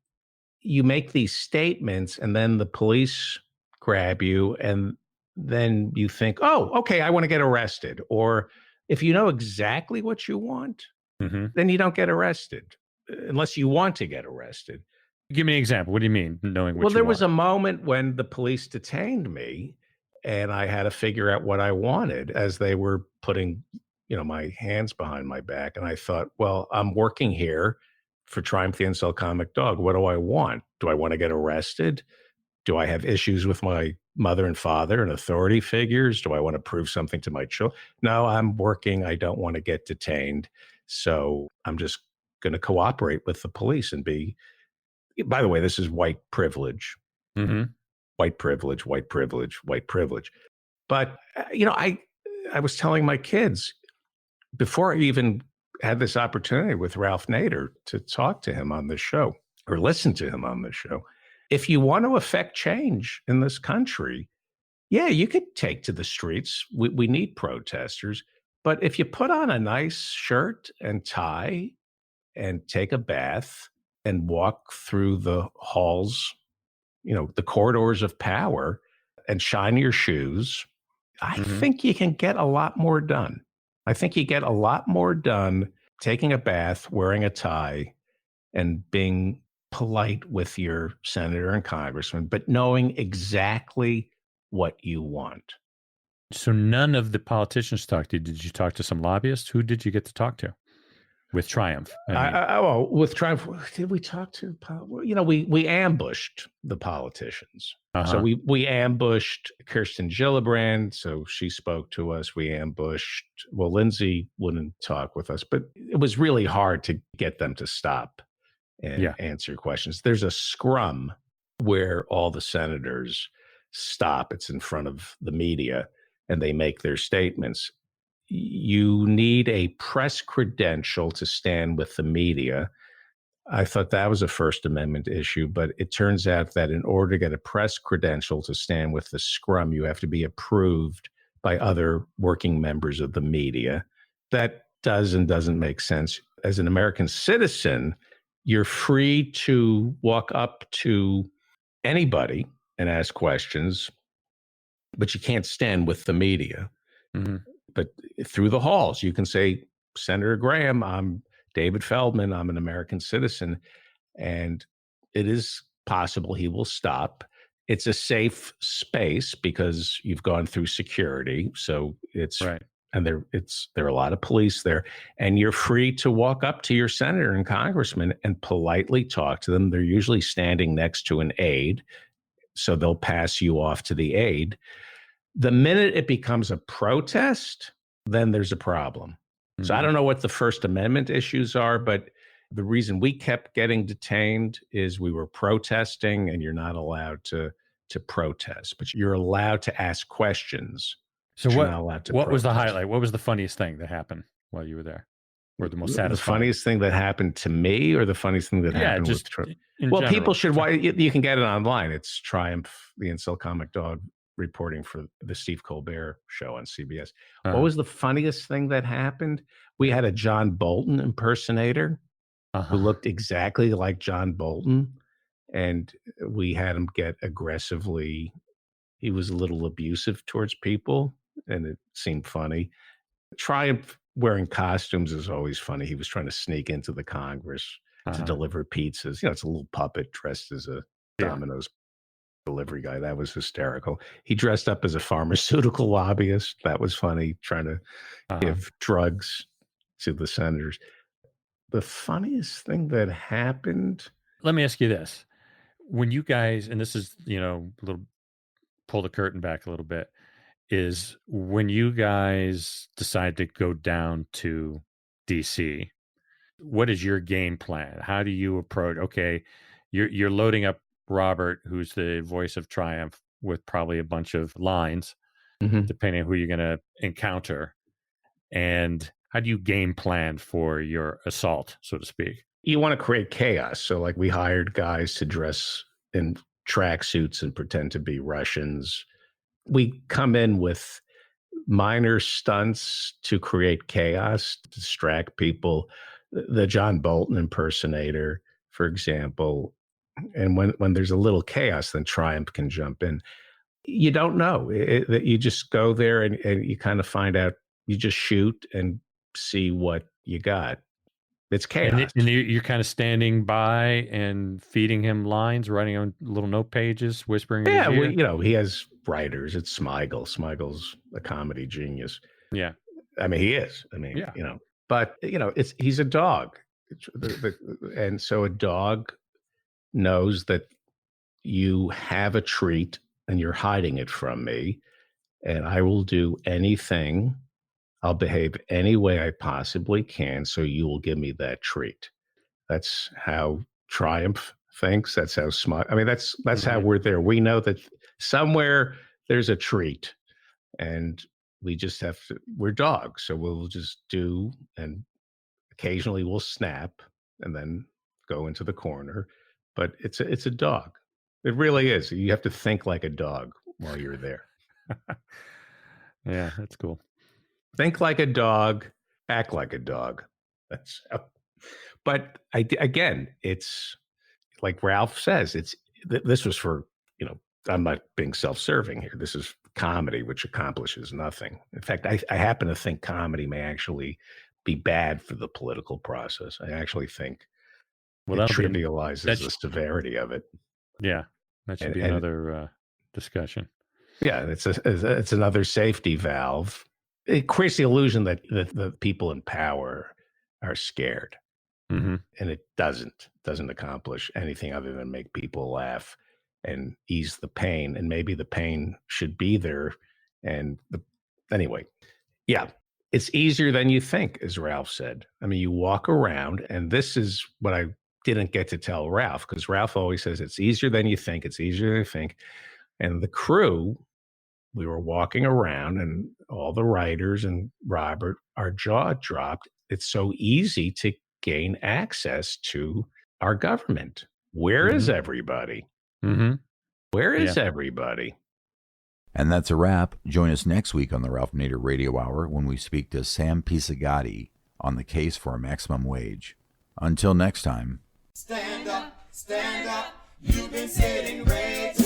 you make these statements and then the police grab you and then you think, "Oh, okay, I want to get arrested." Or if you know exactly what you want, then you don't get arrested unless you want to get arrested. Give me an example. What do you mean, knowing what you want? Well, there was a moment when the police detained me and I had to figure out what I wanted as they were putting, my hands behind my back. And I thought, well, I'm working here for Triumph the Incel Comic Dog. What do I want? Do I want to get arrested? Do I have issues with my mother and father and authority figures? Do I want to prove something to my children? No, I'm working. I don't want to get detained. So I'm just going to cooperate with the police and be, by the way, this is white privilege, Mm-hmm. white privilege, white privilege, white privilege. But, I was telling my kids before I even had this opportunity with Ralph Nader to talk to him on the show or listen to him on the show. If you want to affect change in this country, yeah, you could take to the streets. We need protesters. But if you put on a nice shirt and tie and take a bath and walk through the halls, the corridors of power and shine your shoes, I think you can get a lot more done. I think you get a lot more done taking a bath, wearing a tie, and being polite with your senator and congressman, but knowing exactly what you want. So none of the politicians talked to you. Did you talk to some lobbyists? Who did you get to talk to with Triumph? With Triumph, did we talk to? We ambushed the politicians. So we ambushed Kirsten Gillibrand. So she spoke to us. We ambushed. Well, Lindsay wouldn't talk with us, but it was really hard to get them to stop and answer questions. There's a scrum where all the senators stop. It's in front of the media, and they make their statements. You need a press credential to stand with the media. I thought that was a First Amendment issue, but it turns out that in order to get a press credential to stand with the scrum, you have to be approved by other working members of the media. That does and doesn't make sense. As an American citizen, you're free to walk up to anybody and ask questions, but you can't stand with the media. Mm-hmm. But through the halls, you can say, Senator Graham, I'm David Feldman, I'm an American citizen, and it is possible he will stop. It's a safe space because you've gone through security. So it's right. And there are a lot of police there, and you're free to walk up to your senator and congressman and politely talk to them. They're usually standing next to an aide, so they'll pass you off to the aide. The minute it becomes a protest, then there's a problem. Mm-hmm. So I don't know what the First Amendment issues are, but the reason we kept getting detained is we were protesting, and you're not allowed to protest, but you're allowed to ask questions. So what was the highlight? What was the funniest thing that happened while you were there? Or the most satisfying? The funniest thing that happened to me, or the funniest thing that happened with Trump? Well, general. People should, you can get it online. It's Triumph, the Incel Comic Dog, reporting for the Steve Colbert show on CBS. What was the funniest thing that happened? We had a John Bolton impersonator who looked exactly like John Bolton, and we had him get aggressively, he was a little abusive towards people, and it seemed funny. Triumph wearing costumes is always funny. He was trying to sneak into the Congress to deliver pizzas. It's a little puppet dressed as a Domino's delivery guy. That was hysterical. He dressed up as a pharmaceutical lobbyist. That was funny, trying to give drugs to the senators. The funniest thing that happened. Let me ask you this. When you guys, and this is, a little, pull the curtain back a little bit, is when you guys decide to go down to DC, what is your game plan? How do you approach? Okay, you're loading up Robert, who's the voice of Triumph, with probably a bunch of lines, depending on who you're going to encounter. And how do you game plan for your assault, so to speak? You want to create chaos. So like we hired guys to dress in tracksuits and pretend to be Russians. We come in with minor stunts to create chaos, to distract people. The John Bolton impersonator, for example. And when there's a little chaos, then Triumph can jump in. You don't know. You just go there and you kind of find out. You just shoot and see what you got. It's chaos. And you're kind of standing by and feeding him lines, writing on little note pages, whispering. Yeah, well, he has writers. It's Smigel. Smigel's a comedy genius. Yeah, I mean, he is. I mean, but he's a dog, and so a dog knows that you have a treat and you're hiding it from me, and I will do anything. I'll behave any way I possibly can so you will give me that treat. That's how Triumph thinks. That's how smart. I mean, that's how we're there. We know that somewhere there's a treat, and we just have to. We're dogs, so we'll just do, and occasionally we'll snap and then go into the corner. But it's a dog. It really is. You have to think like a dog while you're there. Yeah, that's cool. Think like a dog, act like a dog. That's how. But again, it's like Ralph says. This was for, I'm not being self-serving here. This is comedy, which accomplishes nothing. In fact, I happen to think comedy may actually be bad for the political process. I actually think it trivializes the severity of it. Yeah, that should be another discussion. Yeah, it's another safety valve. It creates the illusion that the people in power are scared. Mm-hmm. And it doesn't accomplish anything other than make people laugh and ease the pain. And maybe the pain should be there. And anyway, yeah, it's easier than you think, as Ralph said. I mean, you walk around, and this is what I didn't get to tell Ralph, because Ralph always says it's easier than you think. It's easier than you think. And the crew, we were walking around, and all the writers and Robert, our jaw dropped. It's so easy to gain access to our government. Where is everybody? Mm-hmm. Where is everybody? And that's a wrap. Join us next week on the Ralph Nader Radio Hour when we speak to Sam Pisagatti on the case for a maximum wage. Until next time. Stand up, you've been sitting way too